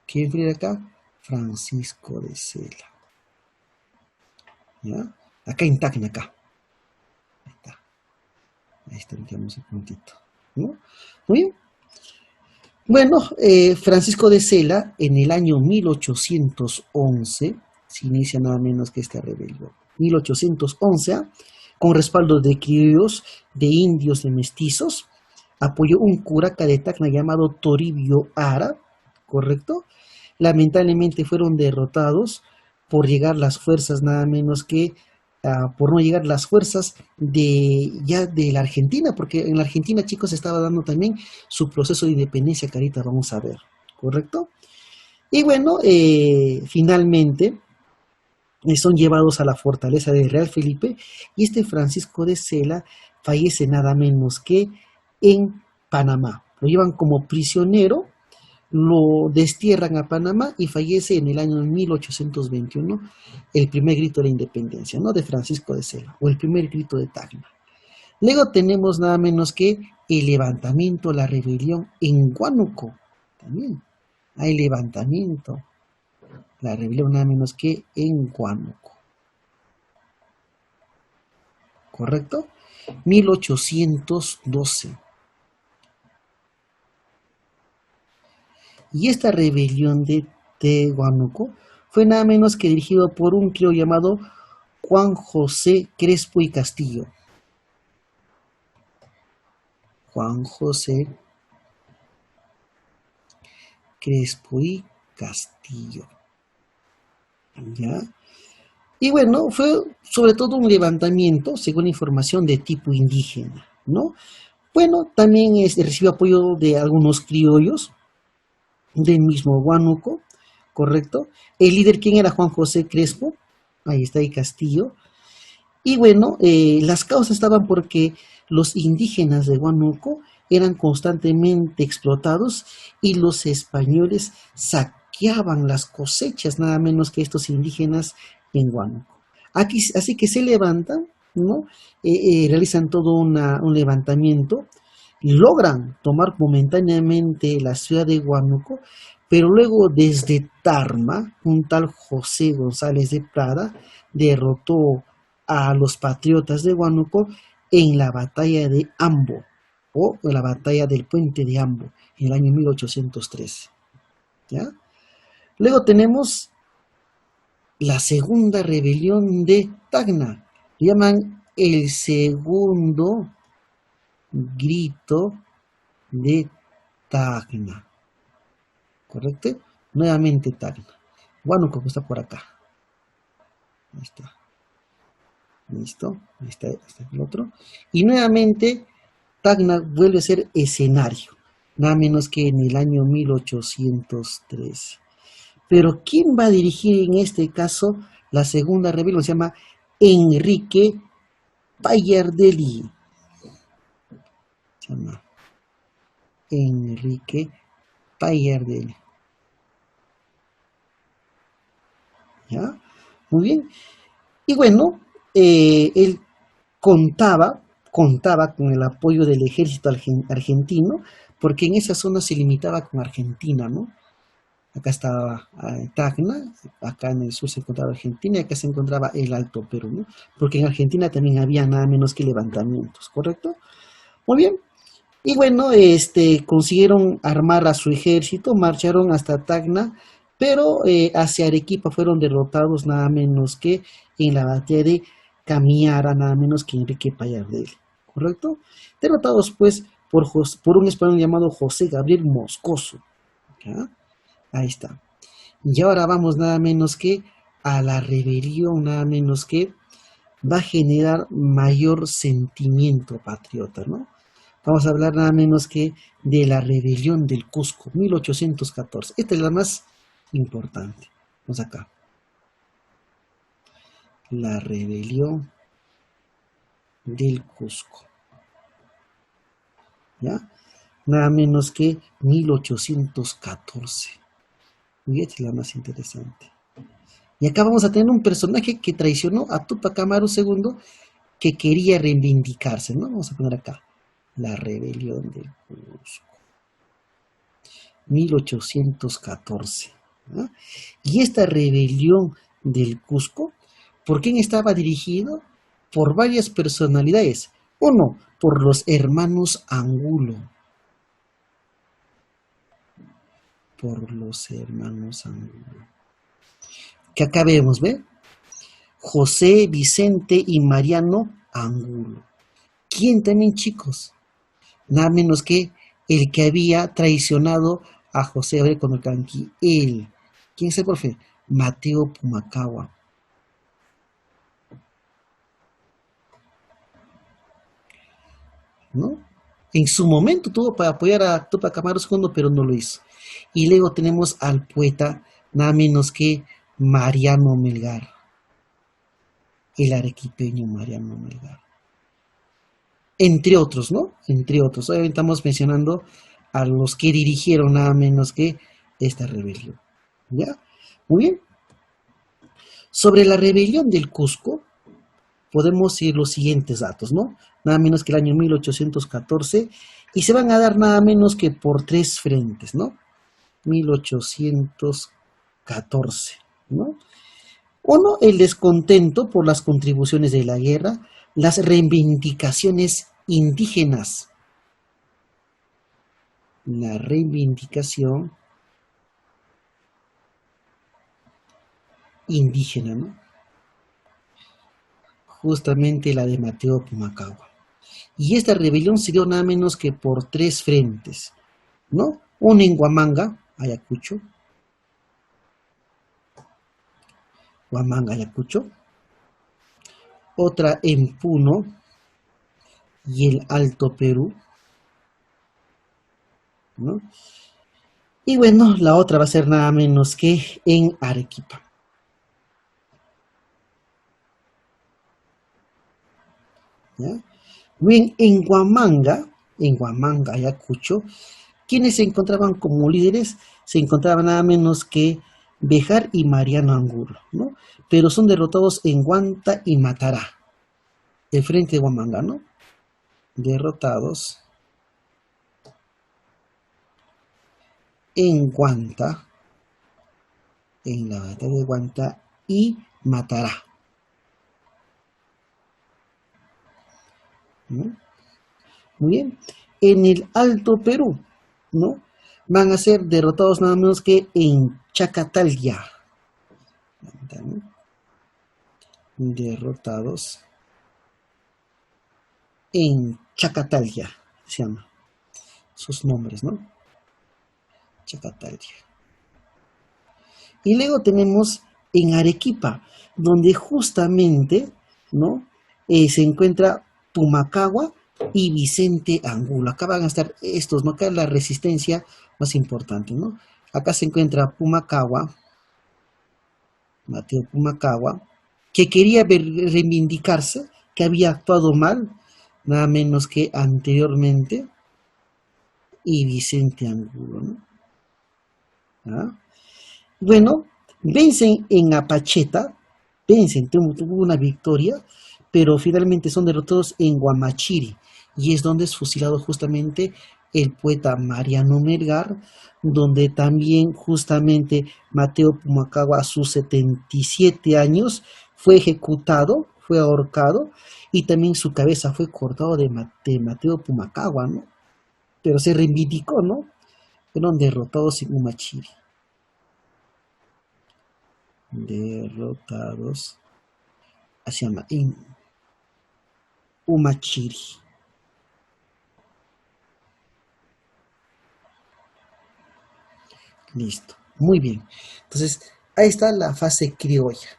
¿Quién fue acá? Francisco de Sela. ¿Ya? Acá en Tacna, acá. Ahí está. Ahí está, metemos el puntito. ¿No? Muy bien. Bueno, Francisco de Sela, en el año 1811, se inicia nada menos que esta rebelión. 1811, con respaldo de criollos, de indios, de mestizos, apoyó un curaca de Tacna llamado Toribio Ara, ¿correcto? Lamentablemente fueron derrotados por llegar las fuerzas nada menos que por no llegar las fuerzas de la Argentina, porque en la Argentina, chicos, estaba dando también su proceso de independencia que ahorita vamos a ver, ¿correcto? Y bueno, finalmente son llevados a la fortaleza de Real Felipe y este Francisco de Sela fallece nada menos que en Panamá. Lo llevan como prisionero, lo destierran a Panamá y fallece en el año 1821, el primer grito de la independencia, ¿no? De Francisco de Sela, o el primer grito de Tacna. Luego tenemos nada menos que el levantamiento, la rebelión en Huánuco, también hay levantamiento, la rebelión nada menos que en Huánuco. ¿Correcto? 1812. Y esta rebelión de Huánuco fue nada menos que dirigido por un criollo llamado Juan José Crespo y Castillo. Juan José Crespo y Castillo. ¿Ya? Y bueno, fue sobre todo un levantamiento, según información, de tipo indígena, ¿no? Bueno, también recibió apoyo de algunos criollos del mismo Huánuco, ¿correcto? El líder, ¿quién era? Juan José Crespo, ahí está, y Castillo. Y bueno, las causas estaban porque los indígenas de Huánuco eran constantemente explotados y los españoles saqueaban las cosechas, nada menos que estos indígenas en Huánuco. Así que se levantan, ¿no? Realizan todo un levantamiento logran tomar momentáneamente la ciudad de Huánuco, pero luego desde Tarma, un tal José González de Prada derrotó a los patriotas de Huánuco en la batalla de Ambo, o la batalla del puente de Ambo, en el año 1813. ¿Ya? Luego tenemos la segunda rebelión de Tacna, le llaman el segundo grito de Tacna, ¿correcto? Nuevamente Tacna. Huánuco está por acá. Ahí está. Listo. Ahí está el otro. Y nuevamente Tacna vuelve a ser escenario, nada menos que en el año 1813. Pero ¿quién va a dirigir en este caso la segunda rebelión? Se llama Enrique Payardelli. Se llama Enrique Payardelli. ¿Ya? Muy bien. Y bueno, él contaba con el apoyo del ejército argentino, porque en esa zona se limitaba con Argentina, ¿no? Acá estaba Tacna, acá en el sur se encontraba Argentina y acá se encontraba el Alto Perú, ¿no? Porque en Argentina también había nada menos que levantamientos, ¿correcto? Muy bien. Y bueno, consiguieron armar a su ejército, marcharon hasta Tacna, pero hacia Arequipa fueron derrotados nada menos que en la batalla de Camiara, nada menos que Enrique Payardelli, ¿correcto? Derrotados pues por un español llamado José Gabriel Moscoso, ¿ya? Ahí está. Y ahora vamos nada menos que a la rebelión, nada menos que va a generar mayor sentimiento patriota, ¿no? Vamos a hablar nada menos que de la rebelión del Cusco, 1814. Esta es la más importante. Vamos acá. La rebelión del Cusco. ¿Ya? Nada menos que 1814. Y esta es la más interesante. Y acá vamos a tener un personaje que traicionó a Tupac Amaru II, que quería reivindicarse, ¿no? Vamos a poner acá. La rebelión del Cusco. 1814. ¿No? Y esta rebelión del Cusco, ¿por quién estaba dirigido? Por varias personalidades. Uno, por los hermanos Angulo. Por los hermanos Angulo. Que acá vemos, ¿ve? José, Vicente y Mariano Angulo. ¿Quién también, chicos? Nada menos que el que había traicionado a José Abreu Conocanqui. Él. ¿Quién es el profe? Mateo Pumacahua. ¿No? En su momento tuvo para apoyar a Tupac Amaru II, pero no lo hizo. Y luego tenemos al poeta, nada menos que Mariano Melgar. El arequipeño Mariano Melgar. Entre otros, ¿no? Entre otros. Hoy estamos mencionando a los que dirigieron nada menos que esta rebelión. ¿Ya? Muy bien. Sobre la rebelión del Cusco, podemos decir los siguientes datos, ¿no? Nada menos que el año 1814, y se van a dar nada menos que por 3 frentes, ¿no? 1814, ¿no? Uno, el descontento por las contribuciones de la guerra, las reivindicaciones indígenas. La reivindicación indígena, ¿no? Justamente la de Mateo Pumacahua. Y esta rebelión se dio nada menos que por 3 frentes, ¿no? Uno en Huamanga, Ayacucho. Huamanga, Ayacucho. Otra en Puno y el Alto Perú, ¿no? Y bueno, la otra va a ser nada menos que en Arequipa. ¿Ya? Bien, en Huamanga, Ayacucho, quienes se encontraban como líderes, se encontraban nada menos que Bejar y Mariano Angulo, ¿no? Pero son derrotados en Huanta y Matará, el frente de Huamanga, ¿no? Derrotados en Guanta, en la batalla de Guanta, y Matará. ¿No? Muy bien. En el Alto Perú, ¿no? Van a ser derrotados nada menos que en Chacatalla. ¿No? Derrotados en Chacatalla, se llama sus nombres, ¿no? Chacatalla. Y luego tenemos en Arequipa, donde justamente, ¿no? Se encuentra Pumacagua y Vicente Angulo. Acá van a estar estos, ¿no? Acá es la resistencia más importante, ¿no? Acá se encuentra Pumacagua, Mateo Pumacagua, que quería reivindicarse, que había actuado mal, nada menos que anteriormente, y Vicente Angulo, ¿no? ¿Ah? Bueno, vencen en Apacheta, vencen, tuvo una victoria, pero finalmente son derrotados en Guamachiri, y es donde es fusilado justamente el poeta Mariano Melgar, donde también justamente Mateo Pumacagua a sus 77 años fue ejecutado, fue ahorcado, y también su cabeza fue cortada de Mateo Pumacagua, ¿no? Pero se reivindicó, ¿no? Fueron derrotados en Guamachiri. Derrotados hacia en Umachiri. Listo, muy bien. Entonces, ahí está la fase criolla.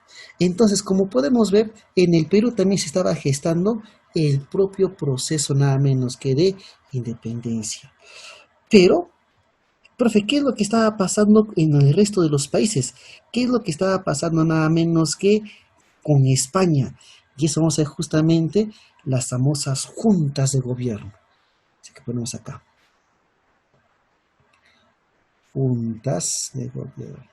Entonces, como podemos ver, en el Perú también se estaba gestando el propio proceso nada menos que de independencia. Pero, profe, ¿qué es lo que estaba pasando en el resto de los países? ¿Qué es lo que estaba pasando nada menos que con España? Y eso vamos a ver justamente las famosas juntas de gobierno. Así que ponemos acá. Juntas de gobierno.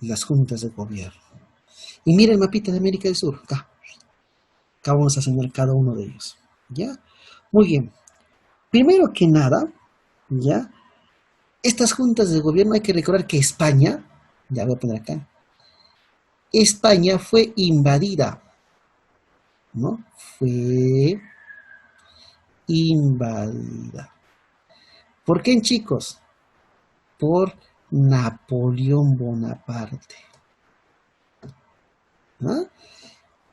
Las juntas de gobierno. Y mira el mapita de América del Sur. Acá. Acá vamos a señalar cada uno de ellos. ¿Ya? Muy bien. Primero que nada, ¿ya? Estas juntas de gobierno hay que recordar que España, ya voy a poner acá, España fue invadida, ¿no? Fue invadida. ¿Por quién, chicos? Por Napoleón Bonaparte. ¿No?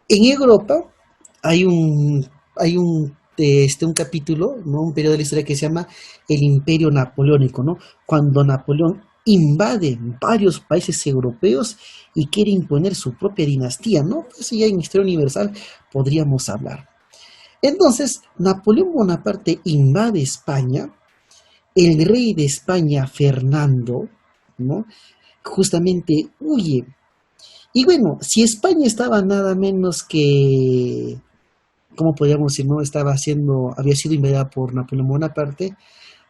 En Europa hay un capítulo, ¿no? Un periodo de la historia que se llama el Imperio Napoleónico, ¿no? Cuando Napoleón invade varios países europeos y quiere imponer su propia dinastía, ¿no? Eso ya en historia universal podríamos hablar. Entonces, Napoleón Bonaparte invade España, el rey de España, Fernando, ¿no? Justamente huye. Y bueno, si España estaba nada menos que, ¿cómo podríamos decir? No había sido invadida por Napoleón Bonaparte.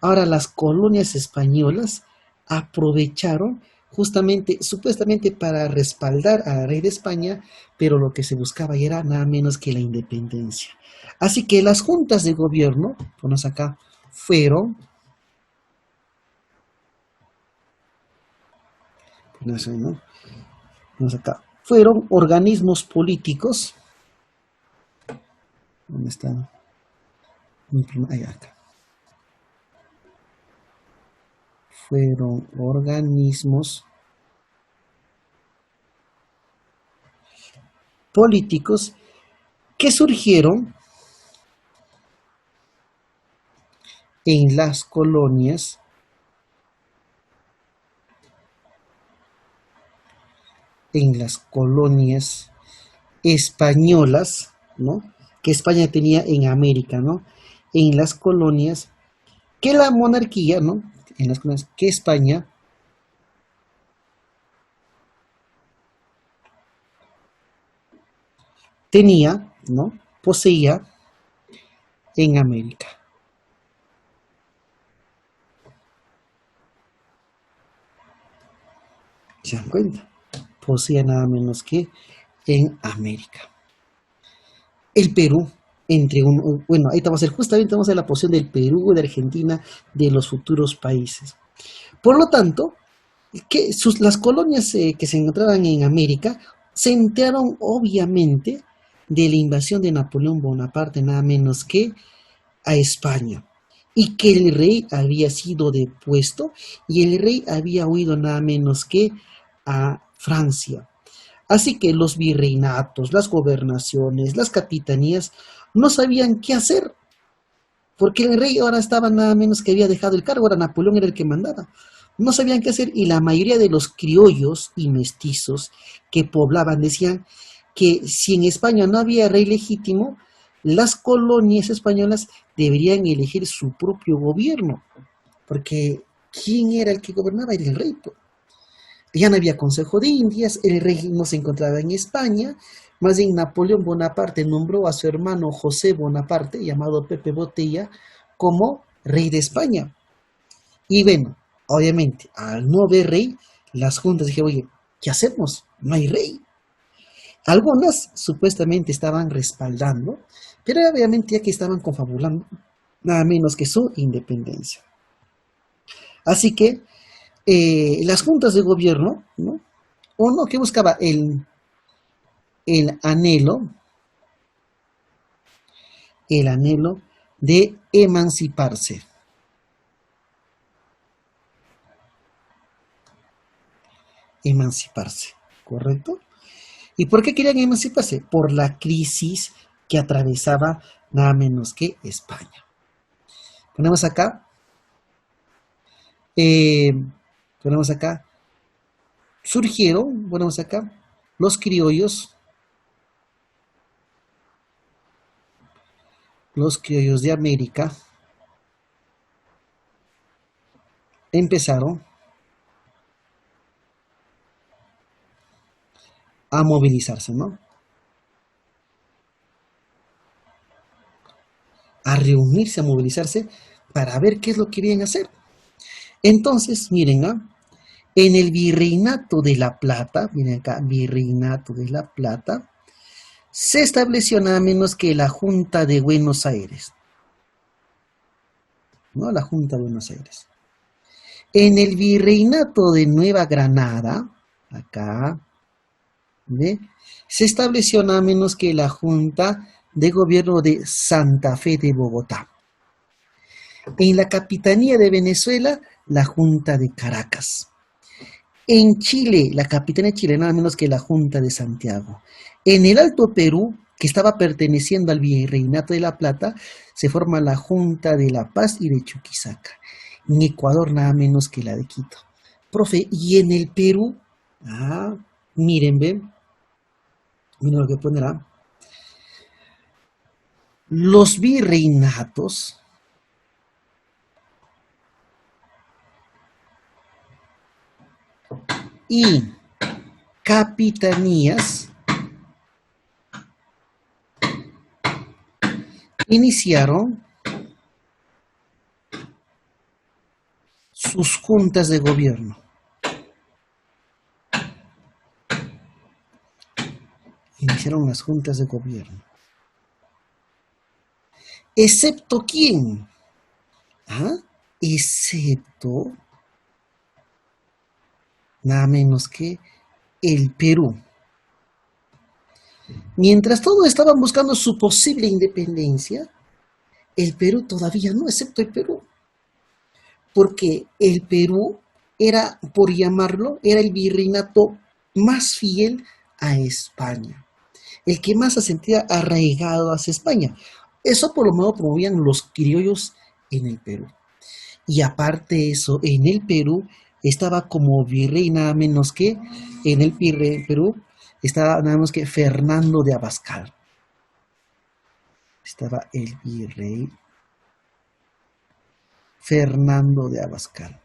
Ahora las colonias españolas aprovecharon justamente, supuestamente para respaldar al rey de España, pero lo que se buscaba era nada menos que la independencia. Así que las juntas de gobierno, ponemos acá, fueron, ¿no? Ponemos acá, fueron organismos políticos. ¿Dónde están? Ahí acá. Fueron organismos políticos que surgieron en las colonias españolas, ¿no? Que España tenía en América, ¿no? En las colonias que la monarquía, ¿no? En las colonias que España tenía, ¿no? Poseía en América. ¿Se dan cuenta? Poseía nada menos que en América. el Perú, bueno, ahí estamos, justamente vamos a la posición del Perú, de Argentina, de los futuros países. Por lo tanto, las colonias que se encontraban en América se enteraron obviamente de la invasión de Napoleón Bonaparte, nada menos que a España, y que el rey había sido depuesto y el rey había huido nada menos que a Francia. Así que los virreinatos, las gobernaciones, las capitanías no sabían qué hacer, porque el rey ahora estaba nada menos que había dejado el cargo, ahora Napoleón era el que mandaba. No sabían qué hacer y la mayoría de los criollos y mestizos que poblaban decían que si en España no había rey legítimo, las colonias españolas deberían elegir su propio gobierno, porque ¿quién era el que gobernaba? Era el rey. Ya no había Consejo de Indias, el rey no se encontraba en España, más bien Napoleón Bonaparte nombró a su hermano José Bonaparte, llamado Pepe Botella, como rey de España. Y bueno, obviamente, al no haber rey, las juntas dijeron, oye, ¿qué hacemos? No hay rey. Algunas supuestamente estaban respaldando, pero obviamente ya que estaban confabulando, nada menos que su independencia. Así que las juntas de gobierno, ¿no? Uno que buscaba el anhelo, el anhelo de emanciparse. Emanciparse, ¿correcto? ¿Y por qué querían emanciparse? Por la crisis que atravesaba nada menos que España. Ponemos acá, eh, ponemos acá, surgieron, ponemos acá, los criollos de América empezaron a movilizarse, ¿no? A reunirse, a movilizarse para ver qué es lo que querían hacer. Entonces, miren, en el Virreinato de la Plata, miren acá, Virreinato de la Plata, se estableció nada menos que la Junta de Buenos Aires, ¿no? La Junta de Buenos Aires. En el Virreinato de Nueva Granada, acá, ¿ve? Se estableció nada menos que la Junta de Gobierno de Santa Fe de Bogotá. En la Capitanía de Venezuela, la Junta de Caracas. En Chile, la Capitanía de Chile, nada menos que la Junta de Santiago. En el Alto Perú, que estaba perteneciendo al Virreinato de la Plata, se forma la Junta de La Paz y de Chuquisaca. En Ecuador, nada menos que la de Quito. Profe, y en el Perú, miren, ven, miren lo que pondrá. Los virreinatos y capitanías iniciaron sus juntas de gobierno. Iniciaron las juntas de gobierno. ¿Excepto quién? Excepto nada menos que el Perú. Mientras todos estaban buscando su posible independencia, el Perú todavía no, excepto el Perú. Porque el Perú era, por llamarlo, era el virreinato más fiel a España, el que más se sentía arraigado hacia España. Eso por lo menos promovían los criollos en el Perú. Y aparte de eso, en el Perú estaba como virrey nada menos que, en el Perú estaba nada menos que Fernando de Abascal. Estaba el virrey Fernando de Abascal.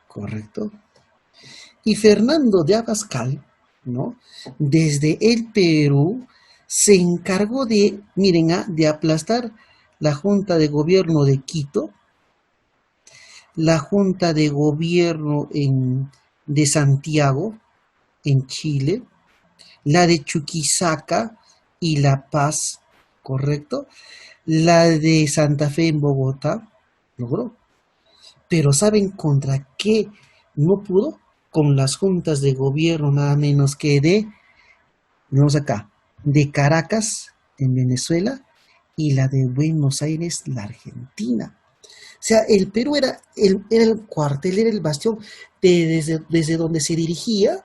¿Correcto? Y Fernando de Abascal, ¿no? Desde el Perú se encargó de, miren, de aplastar la Junta de Gobierno de Quito, la Junta de Gobierno de Santiago, en Chile, la de Chuquisaca y La Paz, ¿correcto? La de Santa Fe en Bogotá, logró. Pero ¿saben contra qué no pudo? Con las juntas de gobierno, nada menos que vamos acá, de Caracas, en Venezuela, y la de Buenos Aires, la Argentina. O sea, el Perú era el cuartel, era el bastión desde donde se dirigía,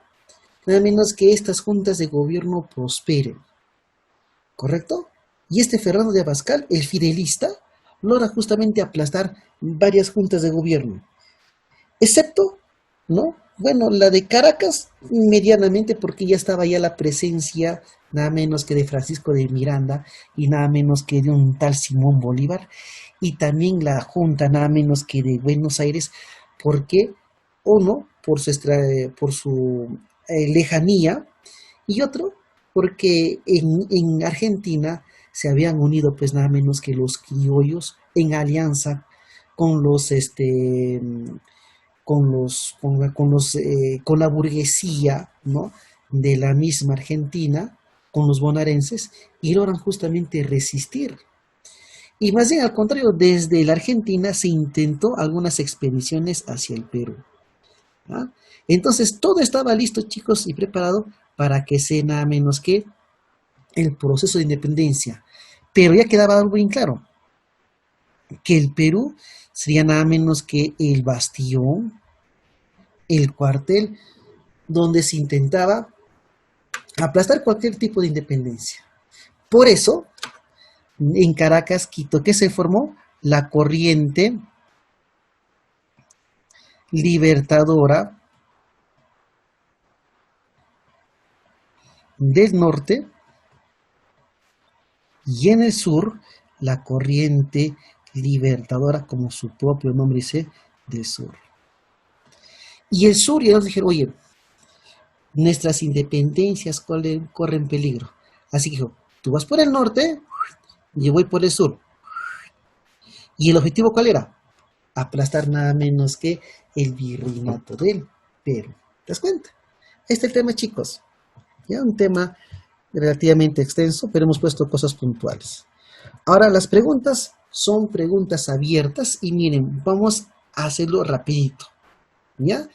nada menos que estas juntas de gobierno prosperen, ¿correcto? Y este Fernando de Abascal, el fidelista, logra justamente aplastar varias juntas de gobierno, excepto, ¿no? Bueno, la de Caracas, medianamente, porque ya estaba ya la presencia, nada menos que de Francisco de Miranda y nada menos que de un tal Simón Bolívar, y también la Junta, nada menos que de Buenos Aires, porque, uno, por su lejanía, y otro, porque en Argentina se habían unido, pues nada menos que los criollos en alianza con los con la burguesía, ¿no? De la misma Argentina, con los bonaerenses, y logran justamente resistir. Y más bien al contrario, desde la Argentina se intentó algunas expediciones hacia el Perú. ¿Ah? Entonces todo estaba listo, chicos, y preparado para que sea nada menos que el proceso de independencia. Pero ya quedaba algo bien claro, que el Perú sería nada menos que el bastión, el cuartel donde se intentaba aplastar cualquier tipo de independencia. Por eso, en Caracas, Quito, que se formó la corriente libertadora del norte y en el sur la corriente libertadora, como su propio nombre dice, del sur. Y el sur, y ellos dijeron, oye, nuestras independencias corren peligro. Así que dijo, tú vas por el norte, yo voy por el sur. ¿Y el objetivo cuál era? Aplastar nada menos que el virreinato del Perú. ¿Te das cuenta? Este es el tema, chicos. Ya un tema relativamente extenso, pero hemos puesto cosas puntuales. Ahora las preguntas son preguntas abiertas y miren, vamos a hacerlo rapidito. ¿Ya?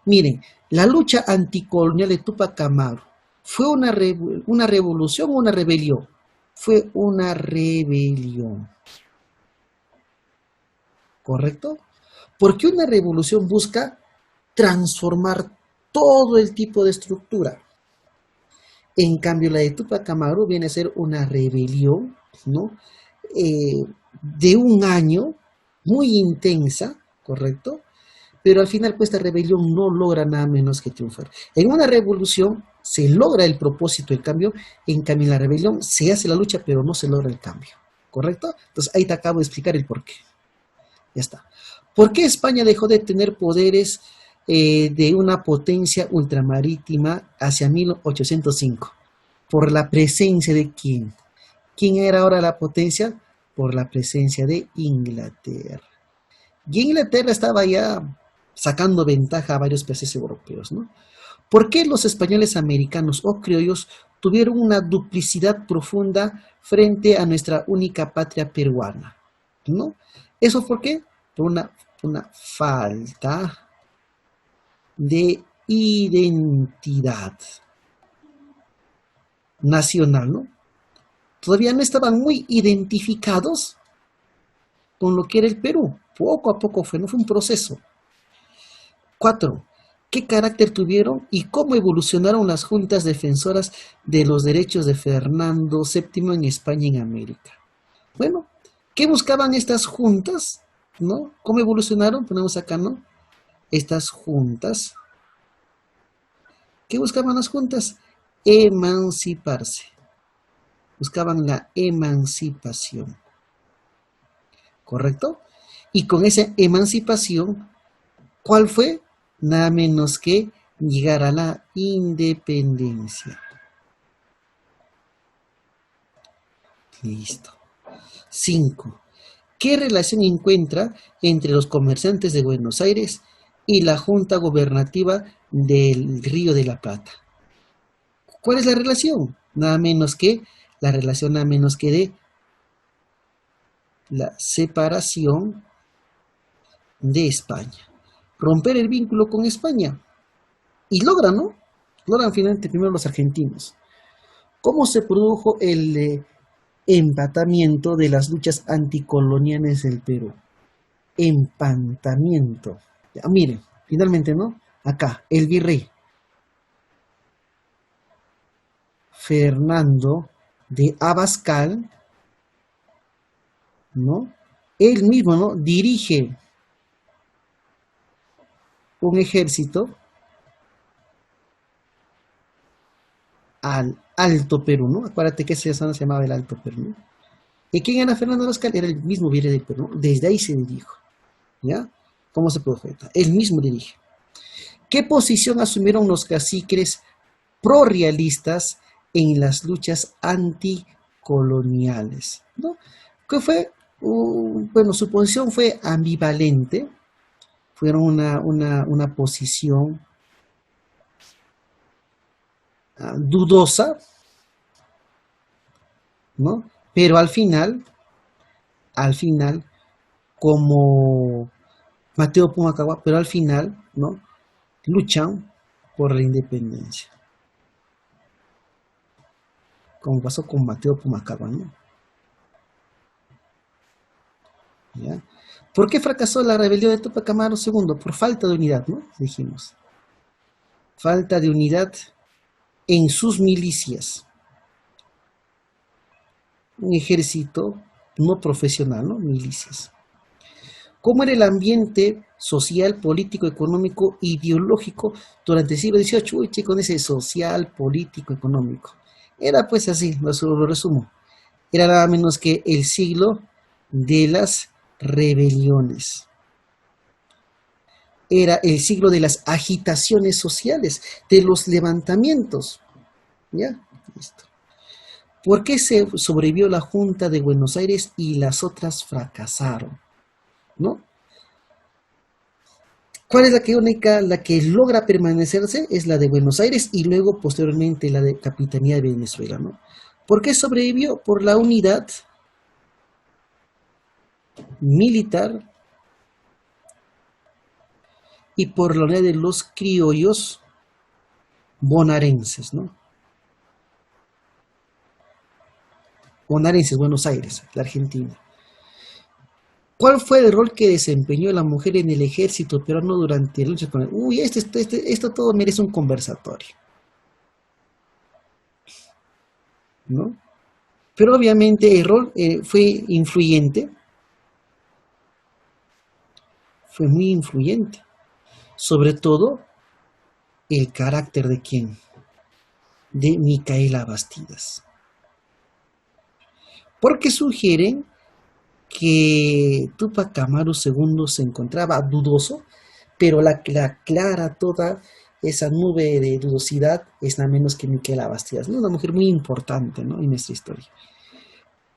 Miren, la lucha anticolonial de Tupac Amaru, ¿fue una revolución o una rebelión? Fue una rebelión. ¿Correcto? Porque una revolución busca transformar todo el tipo de estructura. En cambio, la de Tupac Amaru viene a ser una rebelión, ¿no? De un año, muy intensa, ¿correcto? Pero al final, pues, esta rebelión no logra nada menos que triunfar. En una revolución se logra el propósito, el cambio, en cambio en la rebelión se hace la lucha, pero no se logra el cambio, ¿correcto? Entonces ahí te acabo de explicar el porqué. Ya está. ¿Por qué España dejó de tener poderes de una potencia ultramarítima hacia 1805? Por la presencia de ¿quién? ¿Quién era ahora la potencia? Por la presencia de Inglaterra. Y Inglaterra estaba ya sacando ventaja a varios países europeos, ¿no? ¿Por qué los españoles americanos o criollos tuvieron una duplicidad profunda frente a nuestra única patria peruana? ¿No? ¿Eso por qué? Por una falta de identidad nacional, ¿no? Todavía no estaban muy identificados con lo que era el Perú. Poco a poco fue, no fue un proceso. 4. ¿Qué carácter tuvieron y cómo evolucionaron las juntas defensoras de los derechos de Fernando VII en España y en América? Bueno, ¿qué buscaban estas juntas? ¿No? ¿Cómo evolucionaron? Ponemos acá, ¿no? Estas juntas. ¿Qué buscaban las juntas? Emanciparse. Buscaban la emancipación. ¿Correcto? Y con esa emancipación, ¿cuál fue? Nada menos que llegar a la independencia. Listo. 5. ¿Qué relación encuentra entre los comerciantes de Buenos Aires y la Junta Gobernativa del Río de la Plata. ¿Cuál es la relación? Nada menos que la relación nada menos que de la separación de España. Romper el vínculo con España. Y logran, ¿no? Logran finalmente primero los argentinos. ¿Cómo se produjo el empatamiento de las luchas anticoloniales del Perú? Empantamiento. Ya, miren, finalmente, ¿no? Acá, el virrey Fernando de Abascal, ¿no? Él mismo, ¿no? Dirige un ejército al Alto Perú, ¿no? Acuérdate que esa zona se llamaba el Alto Perú, ¿no? ¿Y quién era Fernando Abascal? Era el mismo virrey del Perú, ¿no? Desde ahí se dirijo, ¿ya? ¿Cómo se profeta? Él mismo dirige. ¿Qué posición asumieron los caciques prorrealistas en las luchas anticoloniales? ¿No? ¿Qué fue? Bueno, su posición fue ambivalente, fueron una posición dudosa, ¿no? Pero al final, como Mateo Pumacagua, pero al final, ¿no? Luchan por la independencia, como pasó con Mateo Pumacagua, ¿no? ¿Ya? ¿Por qué fracasó la rebelión de Tupac Amaru II? Por falta de unidad, ¿no? Dijimos. Falta de unidad en sus milicias. Un ejército no profesional, ¿no? Milicias. ¿Cómo era el ambiente social, político, económico, ideológico durante el siglo XVIII? Uy, che, con ese social, político, económico. Era pues así, lo resumo. Era nada menos que el siglo de las rebeliones. Era el siglo de las agitaciones sociales, de los levantamientos. ¿Ya? Listo. ¿Por qué se sobrevivió la Junta de Buenos Aires y las otras fracasaron? ¿No? ¿Cuál es la que única, la que logra permanecerse? Es la de Buenos Aires y luego posteriormente la de Capitanía de Venezuela, ¿no? ¿Por qué sobrevivió? Por la unidad militar y por la unidad de los criollos bonaerenses, ¿no? Bonaerenses, Buenos Aires, la Argentina. ¿Cuál fue el rol que desempeñó la mujer en el ejército peruano durante la lucha con el... Uy, esto todo merece un conversatorio, ¿no? Pero obviamente el rol fue muy influyente, sobre todo el carácter de quién, de Micaela Bastidas, porque sugieren que Tupac Amaru II se encontraba dudoso, pero la clara toda esa nube de dudosidad es nada menos que Micaela Bastidas, ¿no? Una mujer muy importante, ¿no? En nuestra historia.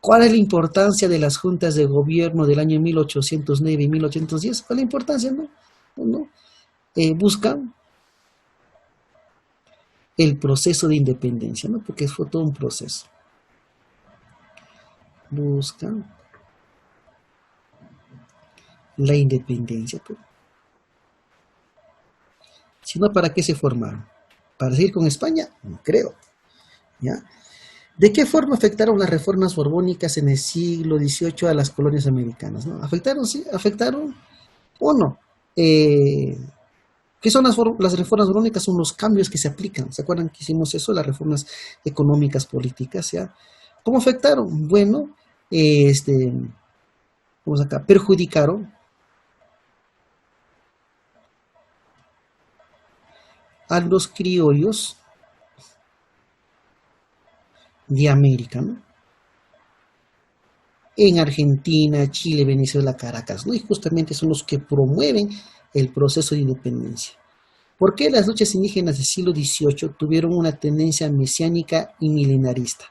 ¿Cuál es la importancia de las juntas de gobierno del año 1809 y 1810? ¿Cuál es la importancia? ¿No? ¿No? Buscan el proceso de independencia, ¿no? Porque fue todo un proceso. Buscan la independencia. Pues. Si no, ¿para qué se formaron? ¿Para seguir con España? No creo. ¿Ya? ¿De qué forma afectaron las reformas borbónicas en el siglo XVIII a las colonias americanas? ¿No? ¿Afectaron? Sí, afectaron o no. ¿Qué son las reformas borbónicas? Son los cambios que se aplican. ¿Se acuerdan que hicimos eso? Las reformas económicas, políticas, ¿ya? ¿Cómo afectaron? Bueno, vamos acá, perjudicaron a los criollos de América, ¿no? En Argentina, Chile, Venezuela, Caracas, ¿no? Y justamente son los que promueven el proceso de independencia. ¿Por qué las luchas indígenas del siglo XVIII tuvieron una tendencia mesiánica y milenarista?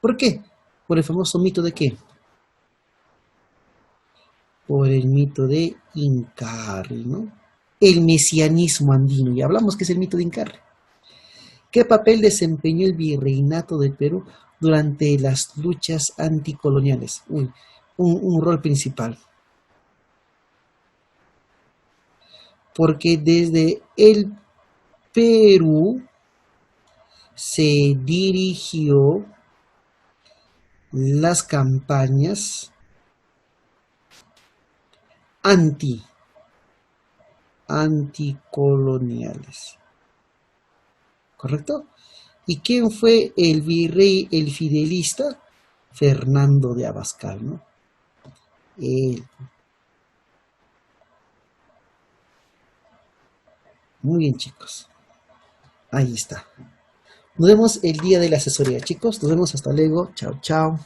¿Por qué? Por el famoso mito de qué? Por el mito de Incarri, ¿no? el mesianismo andino. Y hablamos que es el mito de Incarre. ¿Qué papel desempeñó el virreinato del Perú durante las luchas anticoloniales? Un rol principal. Porque desde el Perú se dirigió las campañas anticoloniales. ¿Correcto? ¿Y quién fue el virrey, el fidelista? Fernando de Abascal, ¿no? Él. Muy bien, chicos. Ahí está. Nos vemos el día de la asesoría, chicos. Nos vemos hasta luego. Chao, chao.